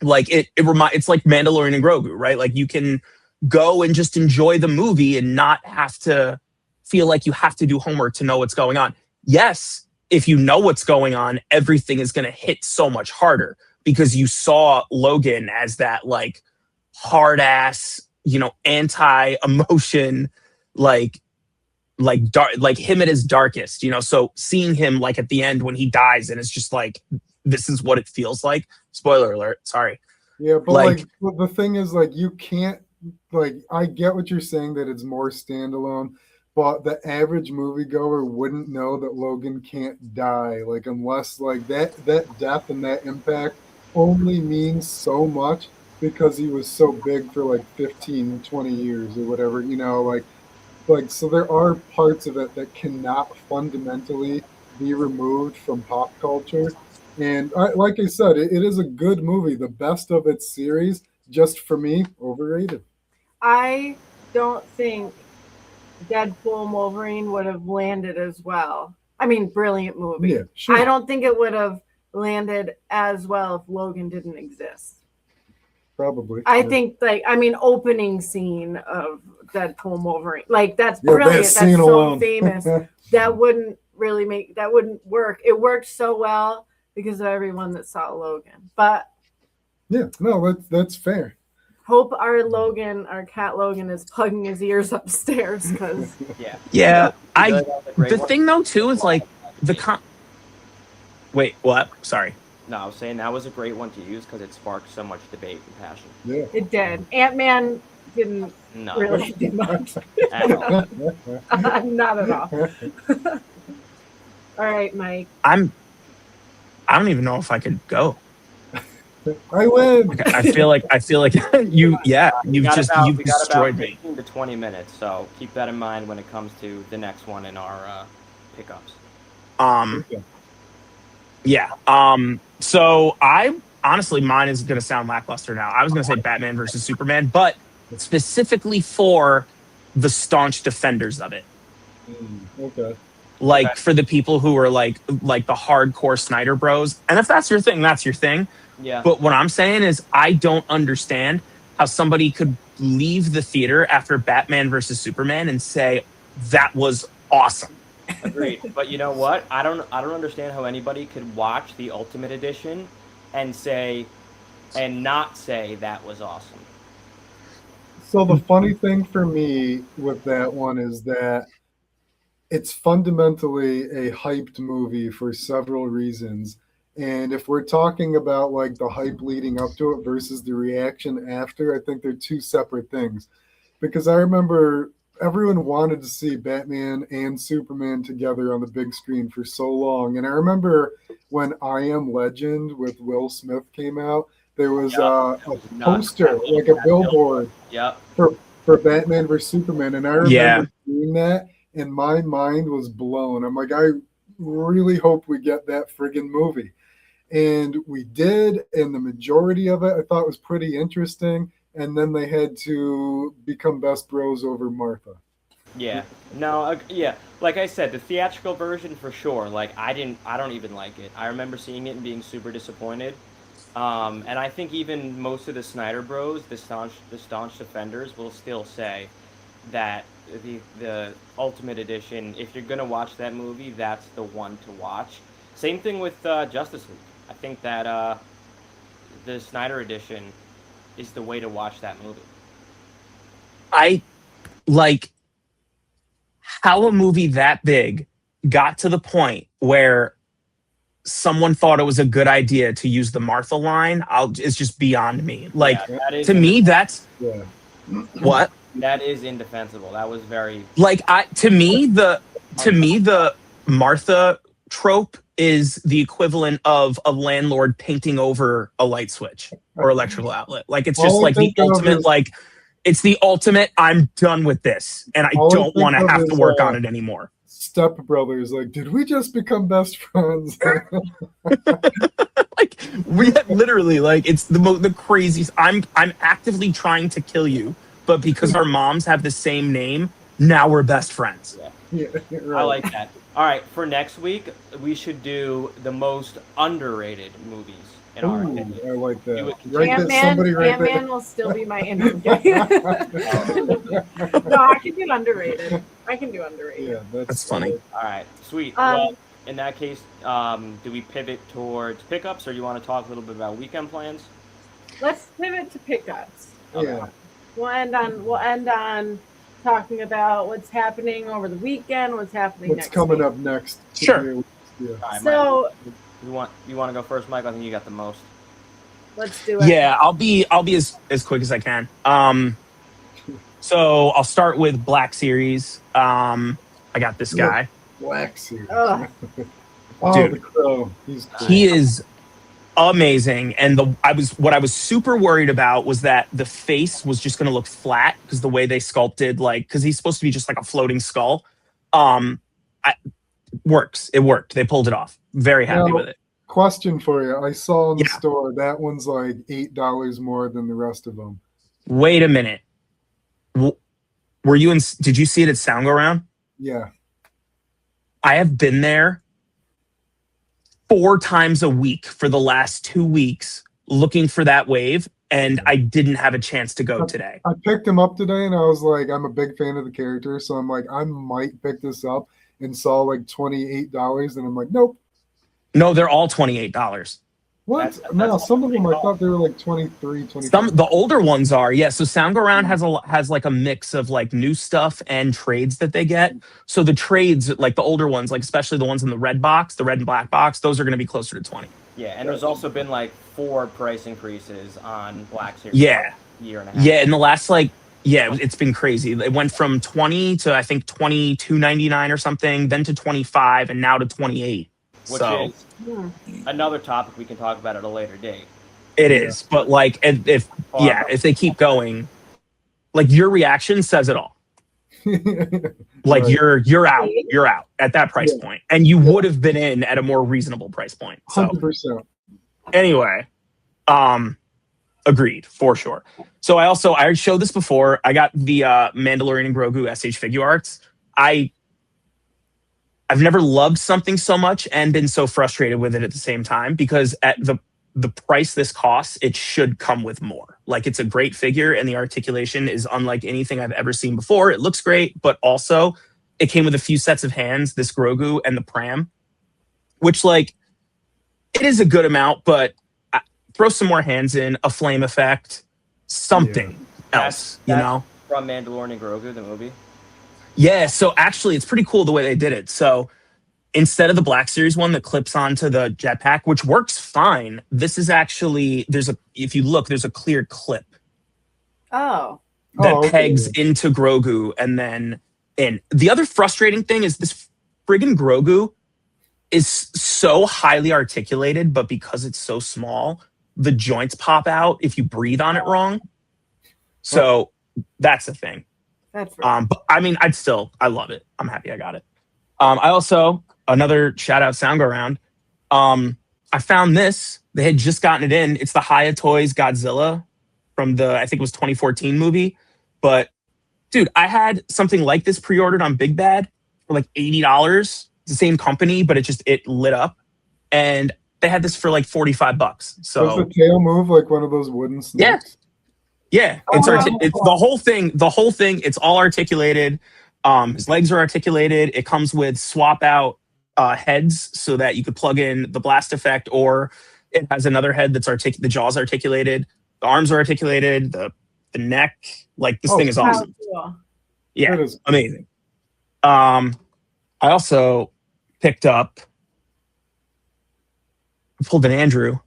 it's like Mandalorian and Grogu, right? Like, you can go and just enjoy the movie and not have to feel like you have to do homework to know what's going on. Yes, if you know what's going on, everything is going to hit so much harder because you saw Logan as that, like, hard ass, you know, anti-emotion, like dark, like him at his darkest, you know. So seeing him, like, at the end when he dies and it's just like, this is what it feels like. Spoiler alert, sorry. Yeah, but like the thing is, like, you can't, like, I get what you're saying that it's more standalone, but the average moviegoer wouldn't know that Logan can't die, like, unless, like, that death and that impact only means so much because he was so big for like 15, 20 years or whatever, you know, like so there are parts of it that cannot fundamentally be removed from pop culture. And like I said, it is a good movie, the best of its series. Just for me, overrated. I don't think Deadpool and Wolverine would have landed as well. I mean, brilliant movie. Yeah, sure. I don't think it would have landed as well if Logan didn't exist. Probably. I think, like, I mean, opening scene of Deadpool and Wolverine, like, that's brilliant. That's so alone. famous. That wouldn't work. It worked so well because of everyone that saw Logan. But yeah, no, that's fair. Hope our cat Logan is plugging his ears upstairs, because yeah. The thing though too is, like, wait, what? Sorry. No, I was saying that was a great one to use because it sparked so much debate and passion. Yeah, it did. Ant-Man didn't really do much. Not at all. All right, Mike. I don't even know if I could go. I win. Okay, I feel like you've destroyed me. 15 to 20 minutes, so keep that in mind when it comes to the next one in our pickups. Yeah. So I honestly, mine is going to sound lackluster now. I was going to say Batman versus Superman, but specifically for the staunch defenders of it. Okay. Like, for the people who are like the hardcore Snyder bros. And if that's your thing, that's your thing. Yeah. But what I'm saying is, I don't understand how somebody could leave the theater after Batman versus Superman and say that was awesome. Agreed. But you know what? I don't understand how anybody could watch the Ultimate Edition and not say that was awesome. So the funny thing for me with that one is that it's fundamentally a hyped movie for several reasons. And if we're talking about, like, the hype leading up to it versus the reaction after, I think they're two separate things. Because I remember everyone wanted to see Batman and Superman together on the big screen for so long. And I remember when I Am Legend with Will Smith came out, there was a poster, like a billboard for Batman versus Superman. And I remember seeing that, and my mind was blown. I'm like, I really hope we get that friggin' movie. And we did, and the majority of it I thought was pretty interesting. And then they had to become best bros over Martha. Yeah. No. Yeah. Like I said, the theatrical version for sure. Like I don't even like it. I remember seeing it and being super disappointed. And I think even most of the Snyder Bros, the staunch defenders, will still say that the Ultimate Edition, if you're gonna watch that movie, that's the one to watch. Same thing with Justice League. I think that the Snyder Edition is the way to watch that movie. I like how a movie that big got to the point where someone thought it was a good idea to use the Martha line. It's just beyond me. Like to me, that's what that is indefensible. That was very like to me the Martha trope is the equivalent of a landlord painting over a light switch or electrical outlet. Like it's just like the ultimate like. It's the ultimate, I'm done with this, and I don't want to have to work on it anymore. Step Brothers, like, did we just become best friends? Like, we literally, like, it's the craziest. I'm actively trying to kill you, but because our moms have the same name, now we're best friends. Yeah, right. I like that. All right, for next week, we should do the most underrated movies. I like that. Ant-Man will still be my intro. No, I can do underrated. Yeah, that's funny. All right, sweet. Well, in that case, do we pivot towards pickups, or do you want to talk a little bit about weekend plans? Let's pivot to pickups. Okay. Yeah. We'll end on talking about what's happening over the weekend, what's coming up next. Sure. Yeah. Right, so you want to go first, Mike? I think you got the most. Let's do it. Yeah, I'll be as quick as I can. So I'll start with Black Series. I got this guy. Black Series. Oh, Dude, the Crow. He's cool. He is amazing. And what I was super worried about was that the face was just going to look flat because the way they sculpted, like, because he's supposed to be just like a floating skull. Works. It worked. They pulled it off. Very happy with it. Question for you. I saw in the store that one's like $8 more than the rest of them. Wait a minute. Were you in? Did you see it at Sound Go Round? Yeah. I have been there 4 times a week for the last 2 weeks looking for that wave, and I didn't have a chance to go today. I picked him up today, and I was like, I'm a big fan of the character, so I'm like, I might pick this up, and saw like $28, and I'm like, nope. No, they're all $28. What? No, some of them I thought they were like 23, 24. Some the older ones are, yeah. So Sound Go Round has like a mix of like new stuff and trades that they get. So the trades, like the older ones, like especially the ones in the red box, the red and black box, those are going to be closer to 20. Yeah, and there's also been like 4 price increases on Black Series. Yeah, year and a half. Yeah, in the last it's been crazy. It went from 20 to I think $22.99 or something, then to 25, and now to 28. Which is another topic we can talk about at a later date. It is, but like if they keep going, like your reaction says it all. Like right. you're out at that price point, and you would have been in at a more reasonable price point. So 100%. Anyway, agreed for sure. So I showed this before. I got the Mandalorian and Grogu SH figure arts. I've never loved something so much and been so frustrated with it at the same time, because at the price this costs, it should come with more. Like, it's a great figure and the articulation is unlike anything I've ever seen before. It looks great, but also it came with a few sets of hands, this Grogu and the Pram, which like it is a good amount, but throw some more hands in, a flame effect, something else, you know? From Mandalorian and Grogu, the movie? Yeah, so actually it's pretty cool the way they did it. So instead of the Black Series one that clips onto the jetpack, which works fine, this is actually, if you look, there's a clear clip. Oh. That pegs into Grogu and then in. The other frustrating thing is this friggin' Grogu is so highly articulated, but because it's so small, the joints pop out if you breathe on it wrong. So that's the thing. That's right. But I mean, I love it. I'm happy I got it. I also, another shout out Sound Go Round. I found this. They had just gotten it in. It's the Hiya Toys Godzilla from the, I think it was 2014 movie. But dude, I had something like this pre-ordered on Big Bad for like $80. It's the same company, but it lit up, and they had this for like $45. So does the tail move like one of those wooden snakes? Yeah. It's the whole thing. The whole thing. It's all articulated. His legs are articulated. It comes with swap out heads so that you could plug in the blast effect, or it has another head that's the jaws articulated, the arms are articulated, the neck. Like this thing is awesome. Cool. Yeah, amazing. I also picked up. I pulled an Andrew.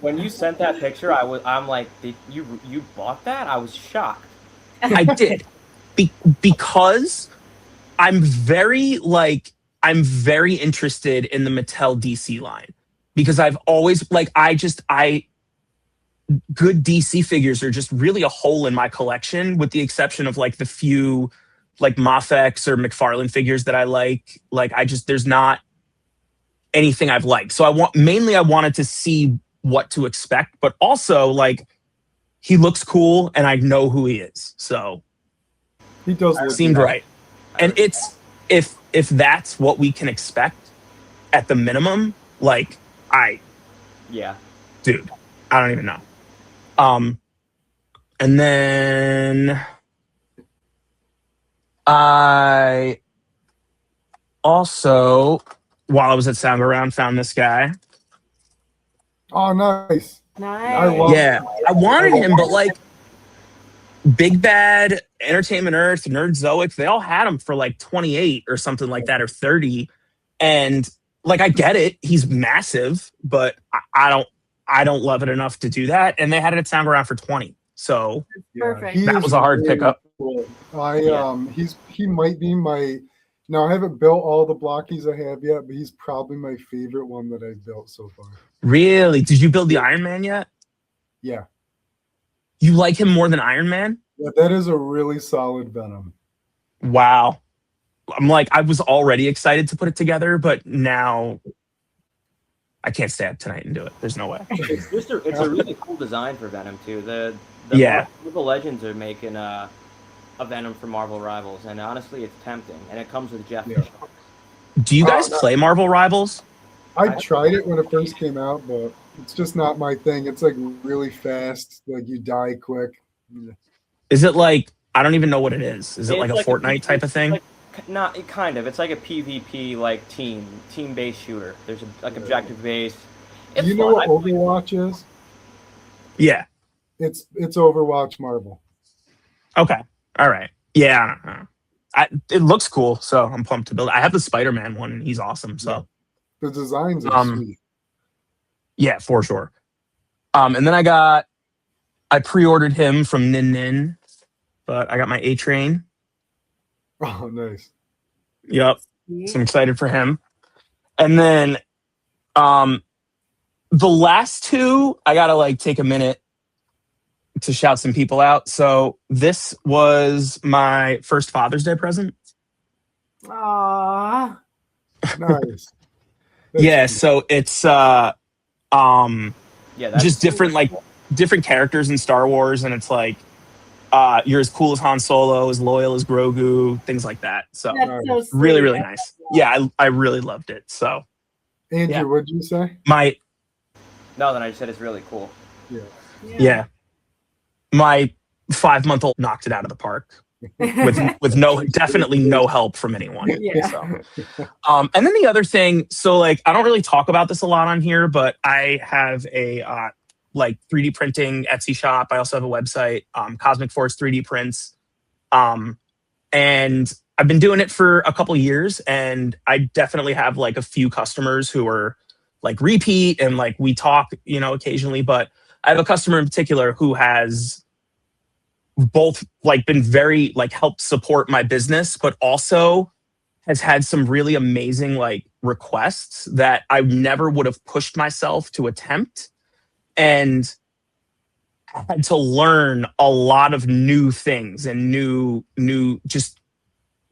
When you sent that picture, I'm like, did you bought that? I was shocked. I did, because I'm very interested in the Mattel DC line, because I've always good DC figures are just really a hole in my collection, with the exception of like the few like Mafex or McFarlane figures that I like. Like there's not anything I've liked. So I wanted to see what to expect, but also like he looks cool and I know who he is. So he does seemed right. And it's if that's what we can expect at the minimum, like dude, I don't even know. And then I also, while I was at Sound Around, found this guy. Oh, nice. Nice. I wanted him, but like Big Bad, Entertainment Earth, Nerdzoic, they all had him for like 28 or something like that, or 30. And like, I get it, he's massive, but I don't love it enough to do that. And they had it at Sound Around for 20. So perfect. That was a hard pickup. Cool. He might be my. Now, I haven't built all the blockies I have yet, but he's probably my favorite one that I've built so far. Really? Did you build the Iron Man yet? Yeah. You like him more than Iron Man? Yeah, that is a really solid Venom. Wow. I'm like, I was already excited to put it together, but now I can't stay up tonight and do it. There's no way. It's a really cool design for Venom too. The Marvel Legends are making a Venom for Marvel Rivals, and honestly, it's tempting. And it comes with Jeff Fisher. Do you guys play Marvel Rivals? I tried it when it first came out, but it's just not my thing. It's like really fast, like you die quick. Is it like, I don't even know what it is. Is it like a Fortnite type of thing? Kind of. It's like a PvP like team-based shooter. There's objective based. Do you know what Overwatch is? Yeah. It's Overwatch Marvel. Okay. All right. Yeah. It looks cool, so I'm pumped to build it. I have the Spider-Man one, and he's awesome. So the designs are sweet. Yeah, for sure. And then I pre-ordered him from Nin Nin, but I got my A-Train. Oh, nice. Yep. So I'm excited for him. And then the last two, I gotta like take a minute to shout some people out. So this was my first Father's Day present. Aww. Nice. Yeah, so it's just different characters in Star Wars, and it's like you're as cool as Han Solo, as loyal as Grogu, things like that. So, really, really nice. Yeah, I really loved it. So, Andrew, what did you say? Then I just said it's really cool. Yeah. My 5-month-old knocked it out of the park with definitely no help from anyone. Yeah. So. And then the other thing, so like I don't really talk about this a lot on here, but I have a like 3D printing Etsy shop. I also have a website, Cosmic Force 3D Prints. And I've been doing it for a couple of years, and I definitely have like a few customers who are like repeat, and like we talk, occasionally, but I have a customer in particular who has both like been very like helped support my business, but also has had some really amazing like requests that I never would have pushed myself to attempt, and had to learn a lot of new things and new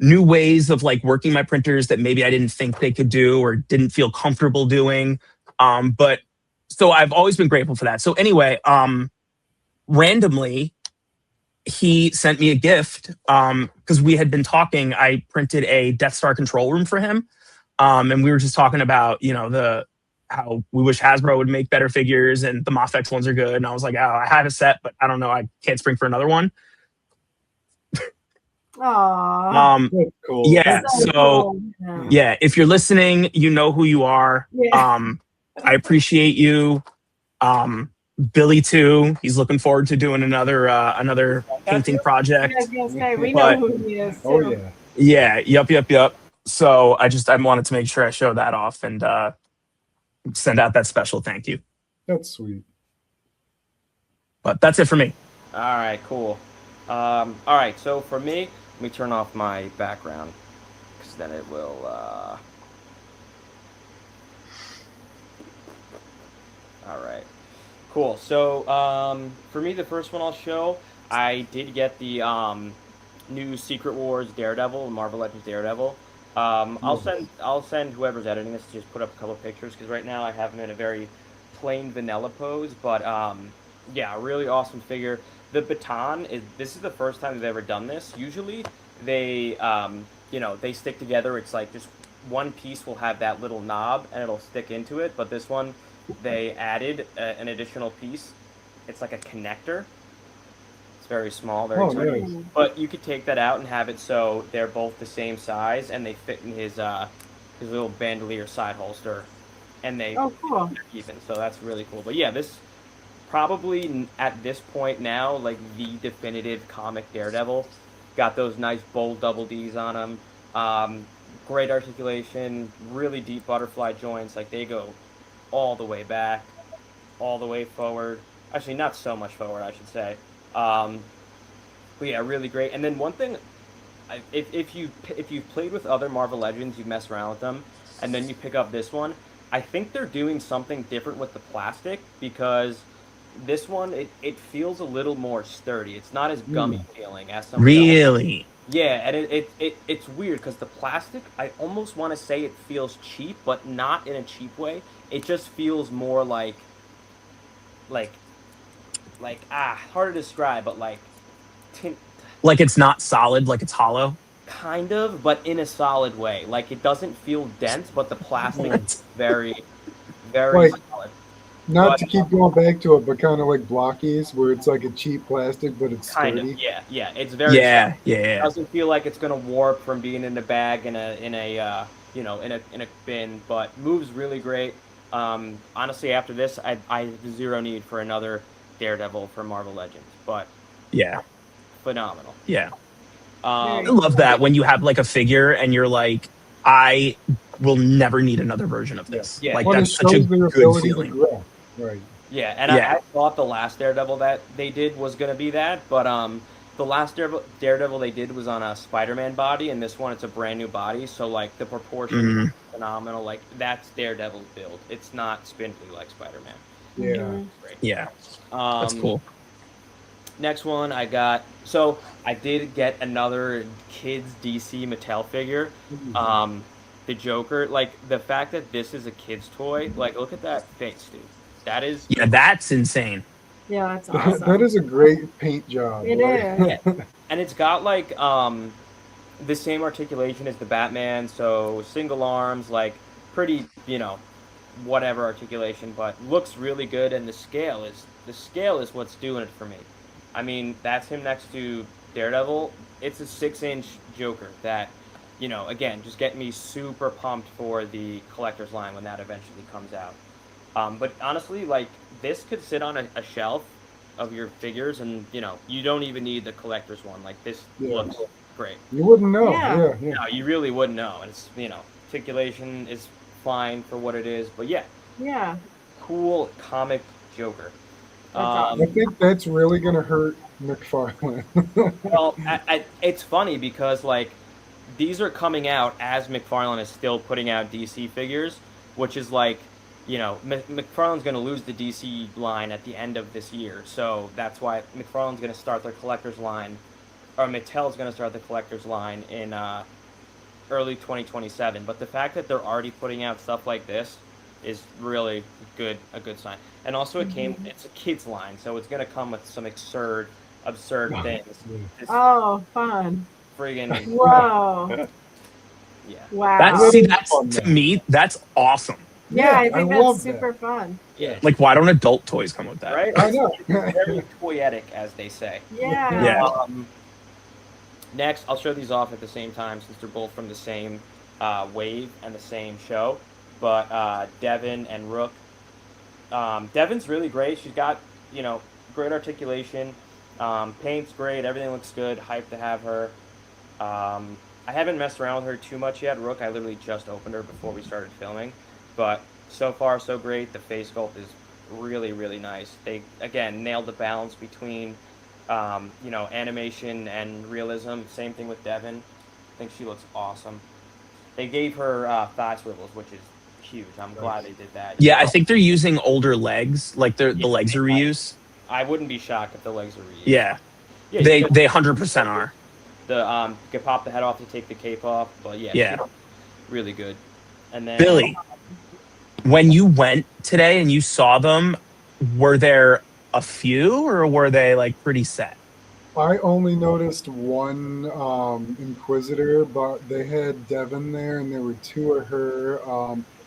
ways of like working my printers that maybe I didn't think they could do or didn't feel comfortable doing. But so I've always been grateful for that. So anyway, randomly, he sent me a gift because we had been talking. I printed a Death Star control room for him, and we were just talking about how we wish Hasbro would make better figures and the Mafex ones are good. And I was like, oh, I have a set, but I don't know, I can't spring for another one. Aww. That's cool. Yeah. That's So cool. yeah, if you're listening, you know who you are. Yeah. I appreciate you. Billy too. He's looking forward to doing another painting project. Yes, guy. We But- know who he is. Too. Oh yeah. Yeah. Yep. So I wanted to make sure I show that off and send out that special thank you. That's sweet. But that's it for me. All right, cool. All right, so for me, let me turn off my background because then it will. All right, cool. So for me, the first one I'll show, I did get the new Secret Wars Daredevil, Marvel Legends Daredevil. I'll send whoever's editing this to just put up a couple pictures because right now I have him in a very plain vanilla pose, but yeah, really awesome figure. The baton this is the first time they've ever done this. Usually they they stick together. It's like just one piece will have that little knob and it'll stick into it, but this one they added an additional piece. It's like a connector. It's very small, very tiny. Nice. But you could take that out and have it so they're both the same size and they fit in his little bandolier side holster, and they cool. even. So that's really cool. But yeah, this probably at this point now like the definitive comic Daredevil. Got those nice bold double Ds on him. Great articulation, really deep butterfly joints. Like they go all the way back, all the way forward. Actually, not so much forward, I should say. But yeah, really great. And then one thing, if you've played with other Marvel Legends, you mess around with them, and then you pick up this one, I think they're doing something different with the plastic because this one it feels a little more sturdy. It's not as gummy feeling as some. Really? Yeah, and it's weird because the plastic, I almost want to say it feels cheap, but not in a cheap way. It just feels more like hard to describe, but like it's not solid, like it's hollow. Kind of, but in a solid way. Like it doesn't feel dense, but the plastic is very, very solid. Not to keep going back to it, but kind of like blockies, where it's like a cheap plastic, but it's kind sturdy. of, yeah. It's very yeah. It doesn't feel like it's gonna warp from being in a bag in a bin, but moves really great. Honestly, after this, I have zero need for another Daredevil for Marvel Legends, but yeah, phenomenal. Yeah, I love that when you have like a figure and you're like, I will never need another version of this. Yeah. Like Well, that's it such a shows their good ability to feeling. grow. Right. Yeah, and I thought the last Daredevil that they did was going to be that, but the last Daredevil they did was on a Spider-Man body, and this one it's a brand new body, so like the proportion is phenomenal. Like that's Daredevil's build. It's not spindly like Spider-Man. Yeah. Great. Yeah, that's cool. Next one I got. So I did get another kids DC Mattel figure. The Joker. Like the fact that this is a kid's toy. Like look at that face, dude. That is. Yeah, that's insane. Yeah, that's awesome. That is a great paint job. It is. Yeah. And it's got like the same articulation as the Batman. So single arms, like pretty, whatever articulation, but looks really good. And the scale is what's doing it for me. I mean, that's him next to Daredevil. It's a 6-inch Joker that, again, just get me super pumped for the collector's line when that eventually comes out. But honestly, like, this could sit on a shelf of your figures and, you don't even need the collector's one. Like, this looks great. You wouldn't know. Yeah. Yeah. No, you really wouldn't know. And it's, articulation is fine for what it is. But yeah. Yeah. Cool comic Joker. I think that's really going to hurt McFarlane. Well, it's funny because, like, these are coming out as McFarlane is still putting out DC figures, which is like, McFarlane's going to lose the DC line at the end of this year. So that's why McFarlane's going to start their collector's line, or Mattel's going to start the collector's line in early 2027. But the fact that they're already putting out stuff like this is really a good sign. And also it's a kids line, so it's going to come with some absurd absurd things. Oh, fun. Friggin' Whoa. yeah. Wow. That's to me, that's awesome. Yeah, I think love that's super fun. Yeah. Like, why don't adult toys come with that? Right? I know. Very toyetic, as they say. Yeah. Next, I'll show these off at the same time since they're both from the same wave and the same show. But Devin and Rook. Devin's really great. She's got, great articulation. Paint's great. Everything looks good. Hyped to have her. I haven't messed around with her too much yet. Rook, I literally just opened her before we started filming. But so far, so great. The face sculpt is really, really nice. They, again, nailed the balance between, animation and realism. Same thing with Devin. I think she looks awesome. They gave her thigh swivels, which is huge. I'm glad they did that. Yeah, I think they're using older legs. Like the legs are reused. I wouldn't be shocked if the legs are reused. Yeah, they 100% are. You could pop the head off to take the cape off, but yeah, really good. And then Billy, when you went today and you saw them, were there a few or were they like pretty set? I only noticed one Inquisitor, but they had Devin there, and there were two of her.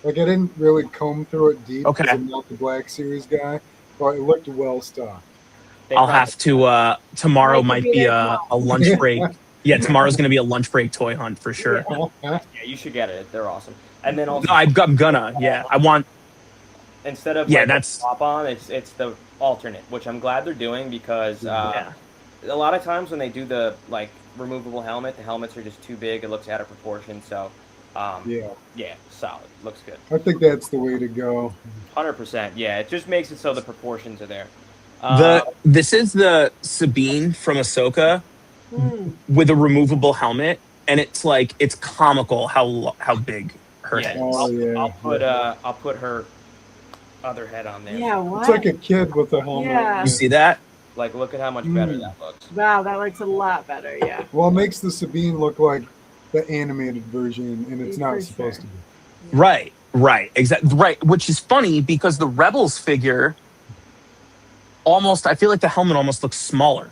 Like, I didn't really comb through it deep because I'm not the Black Series guy, but it looked well stocked. I'll have to. Tomorrow might be a lunch break. Yeah, tomorrow's going to be a lunch break toy hunt for sure. Yeah, you should get it. They're awesome. And then also, No, I'm gonna. Yeah, I want. Instead of that's pop on, it's the alternate, which I'm glad they're doing because a lot of times when they do the removable helmet, the helmets are just too big. It looks out of proportion. So solid. Looks good. I think that's the way to go. 100%. Yeah, it just makes it so the proportions are there. This is the Sabine from Ahsoka with a removable helmet, and it's comical how big her head is. I'll put her other head on there. Yeah, what? It's like a kid with a helmet. Yeah. You see that? Look at how much better that looks. Wow, that looks a lot better. Yeah. Well, it makes the Sabine look like the animated version, and it's not supposed to be. Right, exactly. Right, which is funny because the Rebels figure I feel like the helmet almost looks smaller.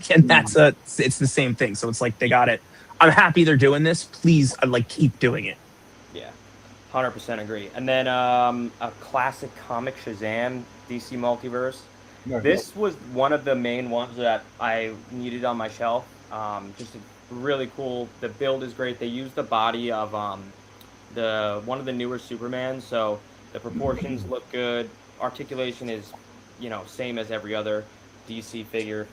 And it's the same thing. So it's like they got it. I'm happy they're doing this. Please, keep doing it. Yeah, 100% agree. And then a classic comic Shazam DC Multiverse. Nice. This was one of the main ones that I needed on my shelf. Just really cool. The build is great. They used the body of one of the newer Supermans, so the proportions look good. Articulation is, same as every other DC figure.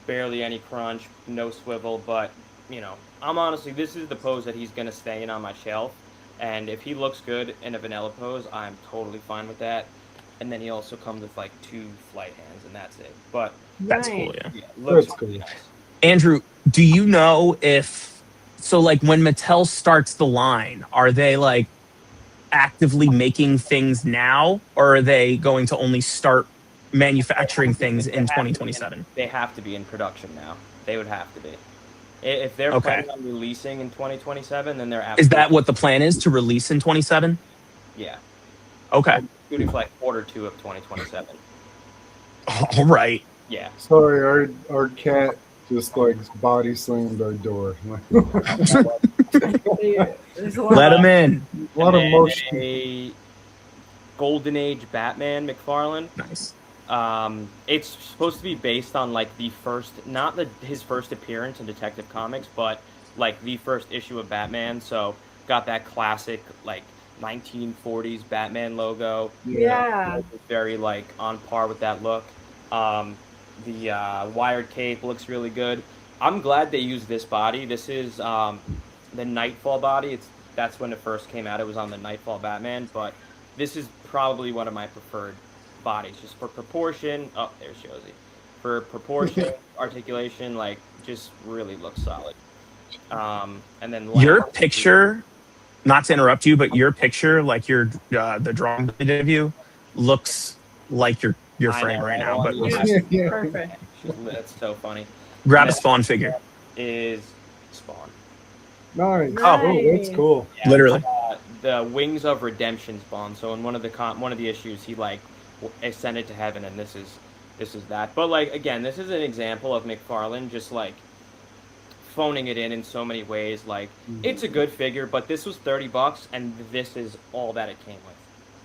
Barely any crunch, no swivel, but I'm honestly, this is the pose that he's gonna stay in on my shelf. And if he looks good in a vanilla pose, I'm totally fine with that. And then he also comes with 2 flight hands, and that's it. But that's cool. Yeah, looks really nice. Andrew, do you know if when Mattel starts the line, are they actively making things now, or are they going to only start manufacturing things in 2027? They have to be in production now. They would have to be. If they're planning on releasing in 2027, then they're absolutely... Is that what the plan is, to release in 27? Yeah. Okay. Shooting for quarter 2 of 2027. All right. Yeah. Sorry, our cat just body slammed our door. Let him in. A lot of motion. A Golden Age Batman McFarlane. Nice. It's supposed to be based on the first, not his first appearance in Detective Comics, but the first issue of Batman. So got that classic 1940s Batman logo. Yeah. Very on par with that look. The wired cape looks really good. I'm glad they used this body. This is the Nightfall body. That's when it first came out. It was on the Nightfall Batman, but this is probably one of my preferred bodies, just for proportion. Oh, there's Josie. For proportion, articulation, just really looks solid. And then your picture, not to interrupt you, but your picture, the drawing that they did of you, looks like your frame right now. But perfect. That's so funny. Grab a Spawn figure. Is Spawn. Nice. Oh, that's cool. Yeah, literally. The Wings of Redemption Spawn. So in one of the issues, he ascended to heaven, and this is this is that. But like again, this is an example of McFarlane just like phoning it in so many ways. Like it's a good figure, but this was $30, and this is all that it came with.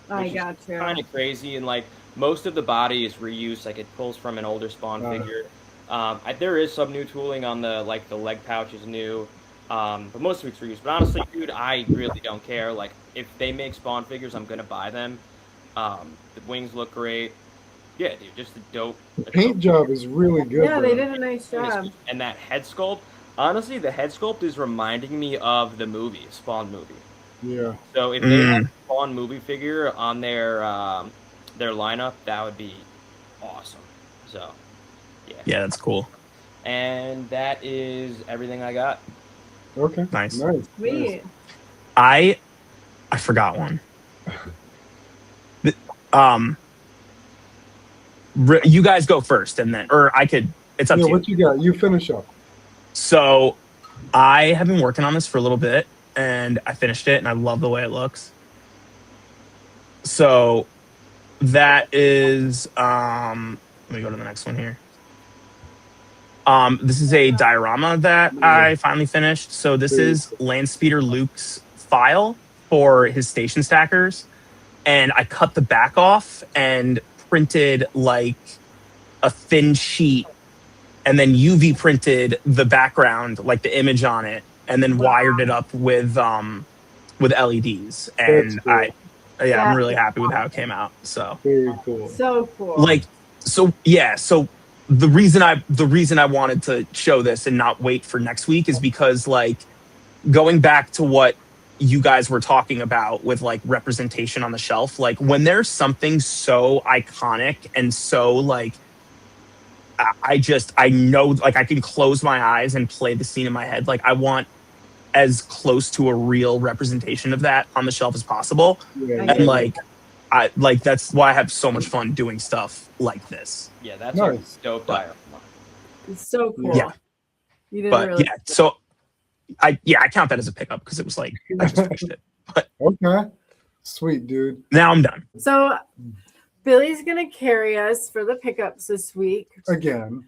I got you. Kind of crazy, and like most of the body is reused. Like it pulls from an older Spawn figure. There is some new tooling on the leg pouch is new, but most of it's reused. But honestly, dude, I really don't care. Like if they make Spawn figures, I'm gonna buy them. The wings look great. Yeah, dude, just a dope. The paint job is really good. Yeah, they did a nice job. And that head sculpt, honestly, the head sculpt is reminding me of the movie, Spawn movie. Yeah. So if they had a Spawn movie figure on their lineup, that would be awesome. So, yeah. Yeah, that's cool. And that is everything I got. Okay. Nice. Sweet. I forgot one. You guys go first, and then, or I could. It's up to you. What you got? You finish up. So, I have been working on this for a little bit, and I finished it, and I love the way it looks. So, that is. Let me go to the next one here. This is a diorama that I finally finished. So this is Landspeeder Luke's file for his station stackers, and I cut the back off and printed like a thin sheet, and then UV printed the background, like the image on it, and then wired it up with LEDs. And cool. I'm really happy with how it came out. So very cool. So cool. So the reason I wanted to show this and not wait for next week is because like going back to what you guys were talking about with like representation on the shelf, like when there's something so iconic and so like I know like I can close my eyes and play the scene in my head, like I want as close to a real representation of that on the shelf as possible. And like that's why I have so much fun doing stuff like this. Yeah, that's a dope diorama. It's so cool. Yeah. You did really yeah, so I count that as a pickup because it was like I just finished it. But okay. Sweet, dude. Now I'm done. So Billy's gonna carry us for the pickups this week. Again,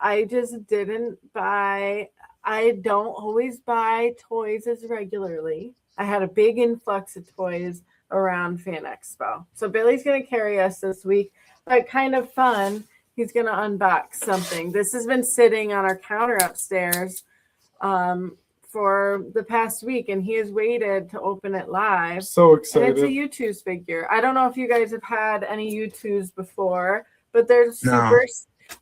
I just didn't buy. I don't always buy toys as regularly. I had a big influx of toys around Fan Expo. So Billy's going to carry us this week, but kind of fun. He's going to unbox something. This has been sitting on our counter upstairs for the past week, and he has waited to open it live. So excited. And it's a U2's figure. I don't know if you guys have had any U2's before, but they're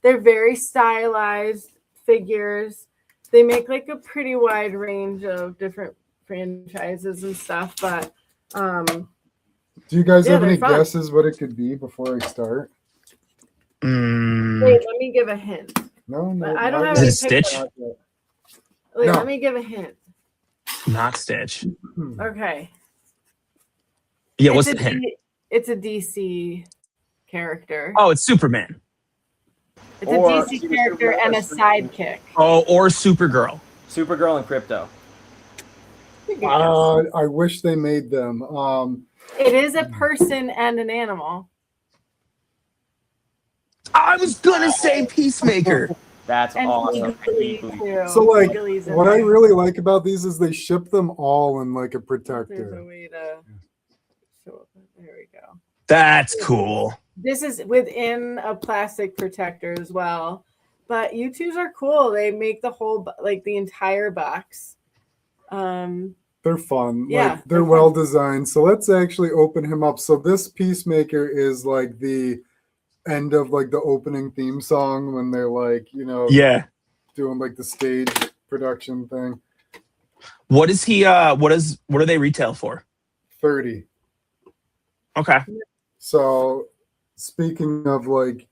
they're very stylized figures. They make like a pretty wide range of different franchises and stuff, but do you guys have any guesses what it could be before I start? Wait, let me give a hint. No, I don't have any Stitch. Wait, No. Let me give a hint. Not Stitch. Okay. Yeah, what's the hint? It's a DC character. Oh, it's Superman. It's a DC character and a sidekick. Oh, or Supergirl. Supergirl and Crypto. I wish they made them. It is a person and an animal. I was gonna say Peacemaker. That's awesome. So like, what I really like about these is they ship them all in like a protector. There's a way to show up. There we go. That's cool. This is within a plastic protector as well. But U2s are cool. They make the whole, like the entire box. They're fun. Yeah, like, they're well designed. So let's actually open him up. So this Peacemaker is like the end of like the opening theme song when they're like, doing like the stage production thing. What is he what do they retail for? 30. Okay. So speaking of like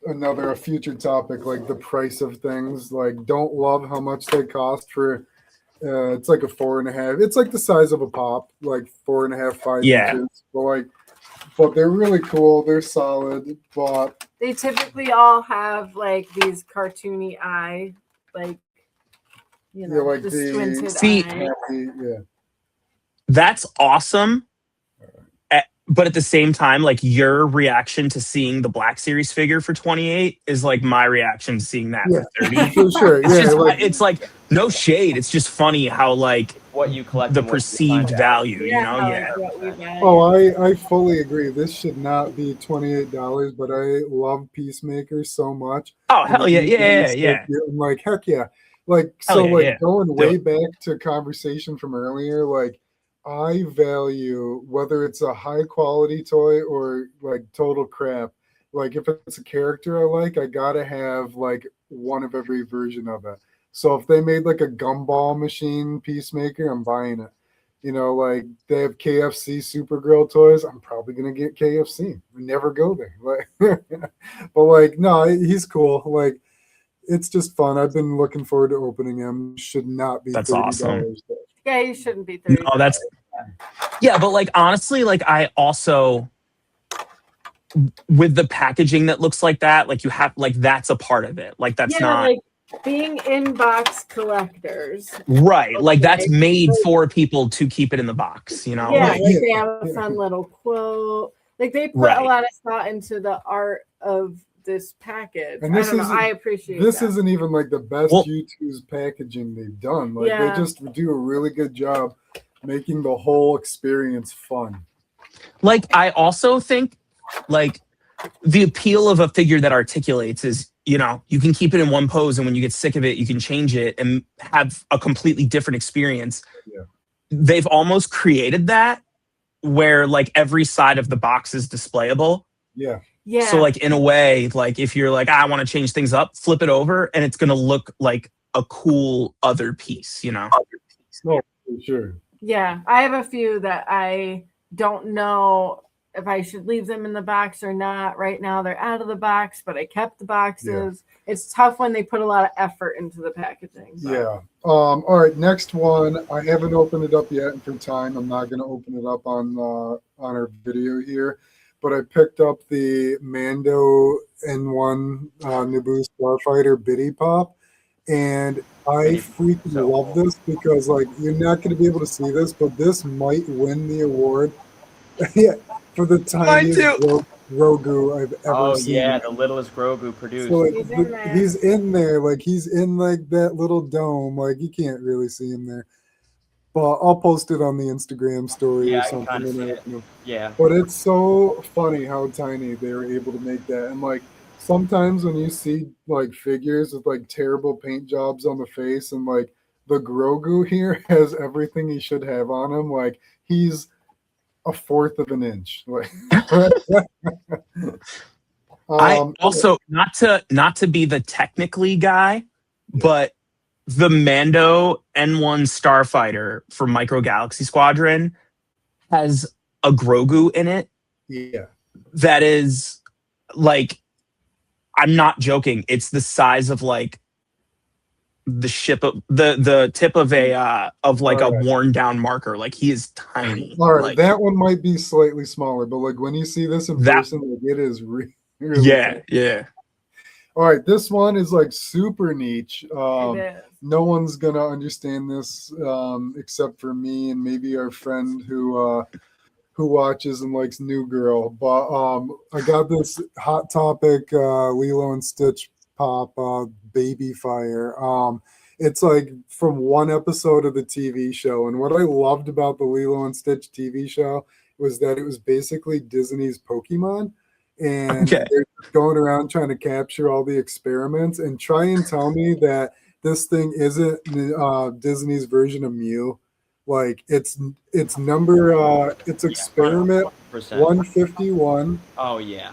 a future topic, like the price of things, like don't love how much they cost for it's like a 4.5. It's like the size of a pop, like 4.5, 5 inches. But they're really cool. They're solid. But they typically all have like these cartoony eye, like like the squinted eye. Yeah. That's awesome but at the same time, like your reaction to seeing the Black Series figure for 28 is like my reaction to seeing that for 30. For sure. It's Yeah, just, like, it's like no shade. It's just funny how like what you collect, the and what you perceived find value, Yeah, you know? like Yeah. what we value. oh, I fully agree. This should not be $28, but I love Peacemaker so much. Oh, And hell it yeah. usually Yeah. is Yeah. so cute. I'm like, heck yeah. Like, Hell so yeah, like yeah. going Do way it. back to conversation from earlier, like I value whether it's a high quality toy or like total crap. Like if it's a character I like, I gotta have like one of every version of it. So if they made like a gumball machine Peacemaker, I'm buying it. You know, like they have KFC Supergirl toys. I'm probably gonna get KFC. We never go there. Like, but like, no, he's cool. Like, it's just fun. I've been looking forward to opening him. Should not be That's $30. awesome. Yeah, you shouldn't be No, 30. that's yeah, but like honestly, like I also with the packaging that looks like that, like you have like that's a part of it. Like that's not like being in-box collectors. right. Like that's Okay. made for people to keep it in the box, you know? Yeah, Like, like they have a fun little quote. Like they put a Right. lot of thought into the art of this package. And this I don't know. isn't- I appreciate This that. isn't even like the best Well- U2's packaging they've done. Like Yeah. they just do a really good job making the whole experience fun. like I also think like the appeal of a figure that articulates is, you know, you can keep it in one pose and when you get sick of it, you can change it and have a completely different experience. Yeah. They've almost created that where like every side of the box is displayable. Yeah. Yeah. So like in a way, like if you're like, I want to change things up, flip it over and it's going to look like a cool other piece, you know? No, for sure. Yeah, I have a few that I don't know if I should leave them in the box or not. Right now, they're out of the box, but I kept the boxes. Yeah. It's tough when they put a lot of effort into the packaging. But. Yeah. All right. Next one. I haven't opened it up yet for time. I'm not going to open it up on our video here, but I picked up the Mando N1 Naboo Starfighter Biddy Pop. And I freaking love this because, like, you're not going to be able to see this, but this might win the award for the tiniest Grogu I've ever seen. Oh, yeah, the littlest Grogu produced. So, like, he's in there. Like, he's in, like, that little dome. Like, you can't really see him there. But I'll post it on the Instagram story or something. I kind of see it. Yeah. But it's so funny how tiny they were able to make that. And, like, sometimes when you see like figures with like terrible paint jobs on the face and like the Grogu here has everything he should have on him, like he's a fourth of an inch. Like I also not to be the technically guy, but the Mando N1 Starfighter from Micro Galaxy Squadron has a Grogu in it. Yeah. That is like I'm not joking. It's the size of like the ship of the tip of a worn down marker. Like he is tiny. All right, like, that one might be slightly smaller, but like when you see this in person, like it is really yeah, yeah. All right, this one is like super niche. No one's gonna understand this except for me and maybe our friend who watches and likes New Girl, but I got this Hot Topic Lilo and Stitch pop Baby Fire. It's like from one episode of the TV show, and what I loved about the Lilo and Stitch TV show was that it was basically Disney's Pokemon, and they're going around trying to capture all the experiments and try and tell me that this thing isn't Disney's version of Mew. Like it's number it's experiment 151. Oh yeah.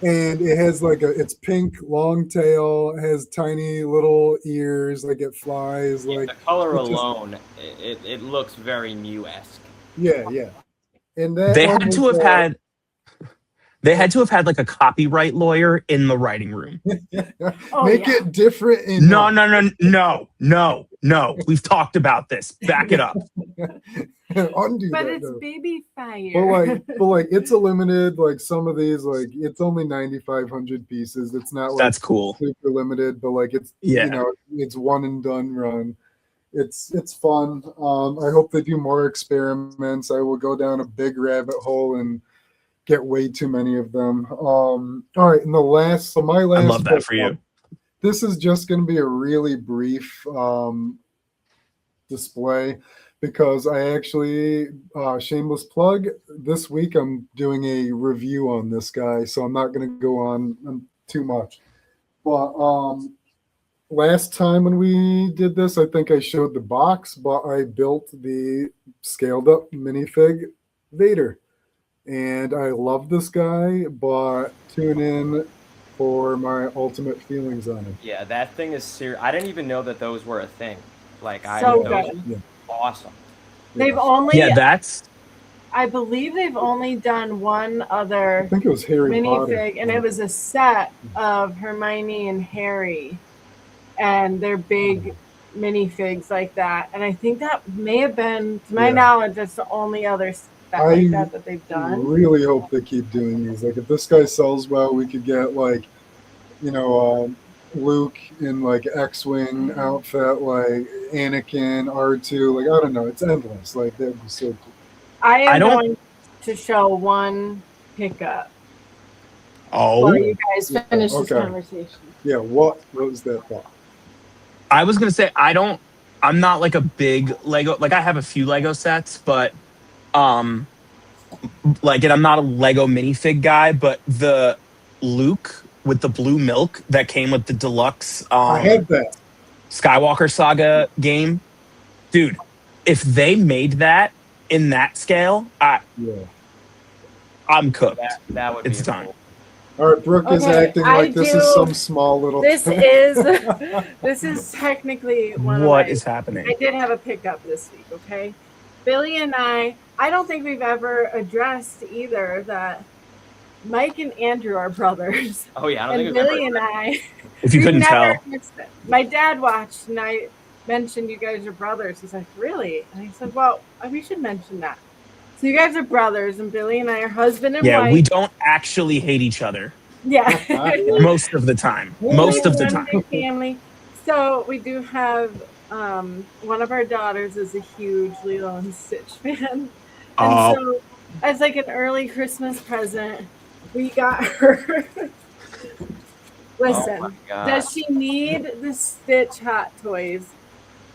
And it has like it's pink, long tail, it has tiny little ears, like it flies. Yeah, like the color alone, it looks very Mew-esque. Yeah, yeah. And that they had to have had They had to have had like a copyright lawyer in the writing room. Make it different. No. We've talked about this. Back it up. Undo but that, it's though. baby fire. But like it's a limited. Like some of these, like it's only 9,500 pieces. It's not like that's cool. Super limited, but like it's you know it's one and done run. It's fun. I hope they do more experiments. I will go down a big rabbit hole and get way too many of them. All right, and my last. I love that for you. This is just going to be a really brief display because I actually, shameless plug, this week I'm doing a review on this guy, so I'm not going to go on too much. But last time when we did this, I think I showed the box, but I built the scaled up minifig Vader. And I love this guy, but tune in for my ultimate feelings on him. Yeah, that thing is serious. I didn't even know that those were a thing. Like, So those good. awesome. They've only, Yeah, that's. I believe they've only done one I other think it was Harry Potter. minifig, and it was a set of Hermione and Harry, and they're big minifigs like that. And I think that may have been, to my knowledge, that's the only other set like that they've done. I really hope they keep doing these. Like, if this guy sells well, we could get, like, Luke in, like, X-Wing outfit, like Anakin, R2. Like, I don't know. It's endless. Like, that would be so cool. I am going to show one pickup. Oh. While you guys finish this conversation. Yeah, what was that thought? I was going to say, I'm not like a big Lego, like I have a few Lego sets, but like, and I'm not a Lego minifig guy, but the Luke with the blue milk that came with the deluxe I had that Skywalker Saga game, dude, if they made that in that scale, I'm cooked. That would be done. Cool. All right, Brooke is acting like this is some small little. This is technically one. What is happening? I did have a pickup this week. Okay, Billy and I don't think we've ever addressed either that Mike and Andrew are brothers. Oh yeah, I don't and think Billy and I. If you couldn't tell, my dad watched and I mentioned you guys are brothers. He's like, really? And I said, well, we should mention that. So you guys are brothers, and Billy and I are husband and wife. Yeah, we don't actually hate each other. Yeah. Most of the time. Most of the time. Family. So we do have one of our daughters is a huge Lilo and Stitch fan. And so as like an early Christmas present, we got her. Listen, does she need the Stitch Hot Toys?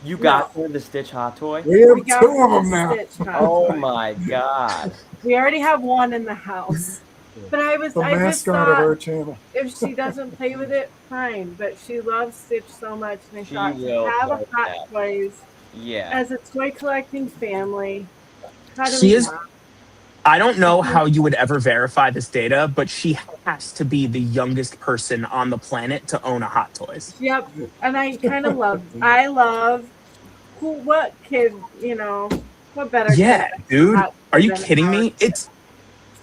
You got her the Stitch Hot Toy? We have two of them now. Oh my god. We already have one in the house. But I just mascot thought, of our channel. If she doesn't play with it, fine. But she loves Stitch so much, and I thought will to have a play Hot that. Toys as a toy collecting family. I don't know how you would ever verify this data, but she has to be the youngest person on the planet to own a Hot Toys. Yep, and I kind of love. What kid? What better? Yeah, kid dude. Are you kidding me?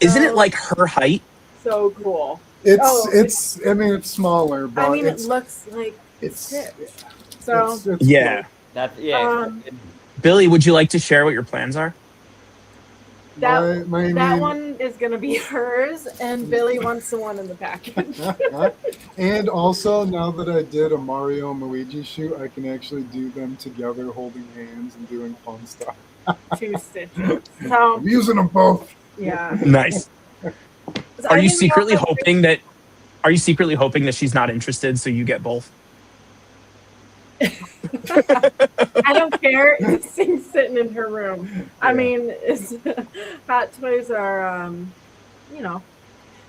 Isn't it like her height? So cool. It's. I mean, it's smaller, but it looks like it's. So yeah. Billy, would you like to share what your plans are? That one is going to be hers, and Billy wants the one in the package. And also, now that I did a Mario and Luigi shoot, I can actually do them together, holding hands and doing fun stuff. 2 stitches. So I'm using them both. Yeah. Nice. Are you secretly hoping that she's not interested, so you get both? I don't care. This thing's sitting in her room. I mean, Hot Toys are, they're not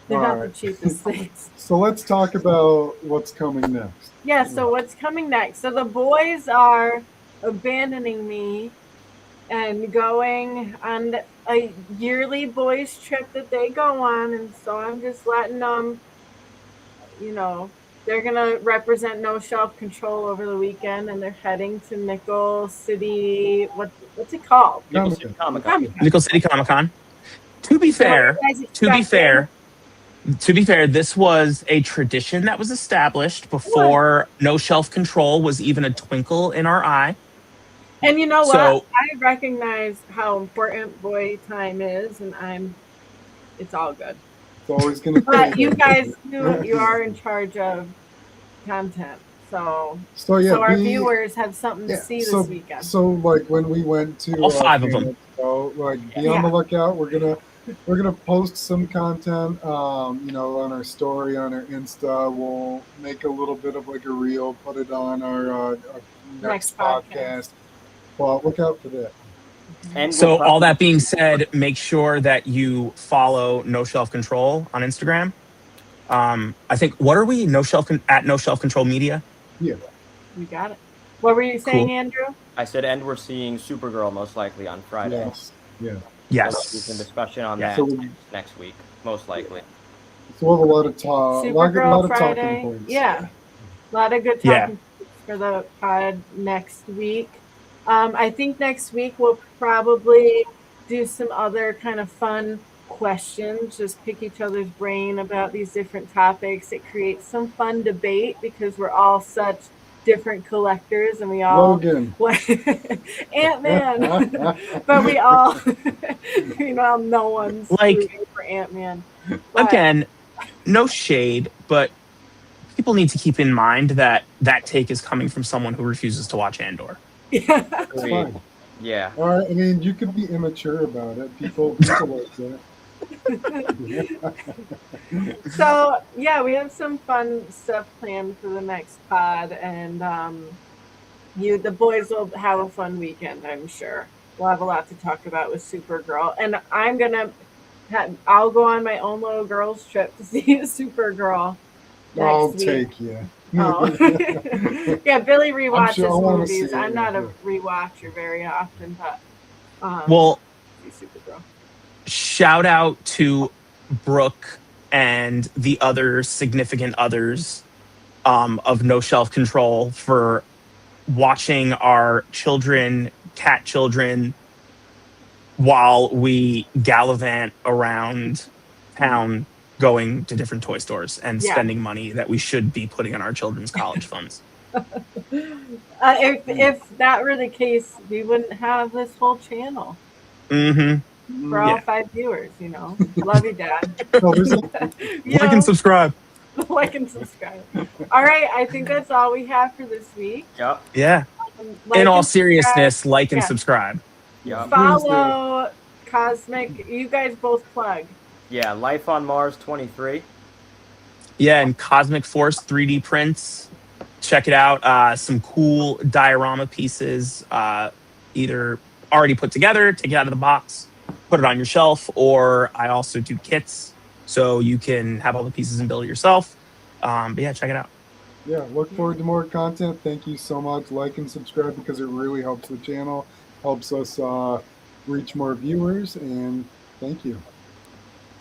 the cheapest things. So let's talk about what's coming next. Yeah, so what's coming next? So the boys are abandoning me and going on a yearly boys trip that they go on, and so I'm just letting them, they're going to represent No Shelf Control over the weekend, and they're heading to Nickel City. What's it called? Nickel City Comic-Con. Nickel City Comic-Con. To be fair, this was a tradition that was established before No Shelf Control was even a twinkle in our eye. And you know what? I recognize how important boy time is, and it's all good. It's always going to be. But you guys, you are in charge of content. So our viewers have something to see this weekend. So, like, when we went to all 5 of them, be on the lookout. We're gonna we're gonna post some content, on our story on our Insta. We'll make a little bit of like a reel, put it on our next podcast. Well, look out for that. And So all that being said, make sure that you follow No Shelf Control on Instagram. I think, what are we? At No Shelf Control Media. Yeah, you got it. What were you saying, Cool. Andrew? I said, and we're seeing Supergirl most likely on Friday. yes, yeah. Yes. So we can discussion on Yeah. that next week, most likely. So we'll have a lot of talk. Supergirl A lot of Friday. talking points. Yeah. A lot of good talking points for the pod next week. I think next week we'll probably do some other kind of fun questions, just pick each other's brain about these different topics. It creates some fun debate because we're all such different collectors and we all Logan. Ant-Man. But we all no one's rooting for Ant-Man. Again, no shade, but people need to keep in mind that that take is coming from someone who refuses to watch Andor. Yeah. That's fine. Yeah. All right. I mean, you could be immature about it. People like that. So yeah, we have some fun stuff planned for the next pod, and the boys will have a fun weekend. I'm sure we'll have a lot to talk about with Supergirl, and I'll go on my own little girls trip to see Supergirl. I'll week. take you. Oh. Yeah, Billy rewatches movies. I'm not a rewatcher very often, but Supergirl. Shout out to Brooke and the other significant others of No Shelf Control for watching our cat children, while we gallivant around town going to different toy stores and spending money that we should be putting on our children's college funds. If that were the case, we wouldn't have this whole channel. Mm-hmm. For all 5 viewers, Love you, Dad. Like and subscribe. Like and subscribe. All right, I think that's all we have for this week. Yep. Yeah. In all seriousness, like and subscribe. Yeah. Follow Cosmic. You guys both plug. Yeah, Life on Mars 23. Yeah, and Cosmic Force 3D prints. Check it out. Some cool diorama pieces, either already put together, take it out of the box, put it on your shelf, or I also do kits so you can have all the pieces and build it yourself. But yeah, check it out. Yeah, look forward to more content. Thank you so much. Like and subscribe because it really helps the channel, helps us reach more viewers, and thank you.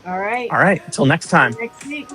All right. Until next time. Next week.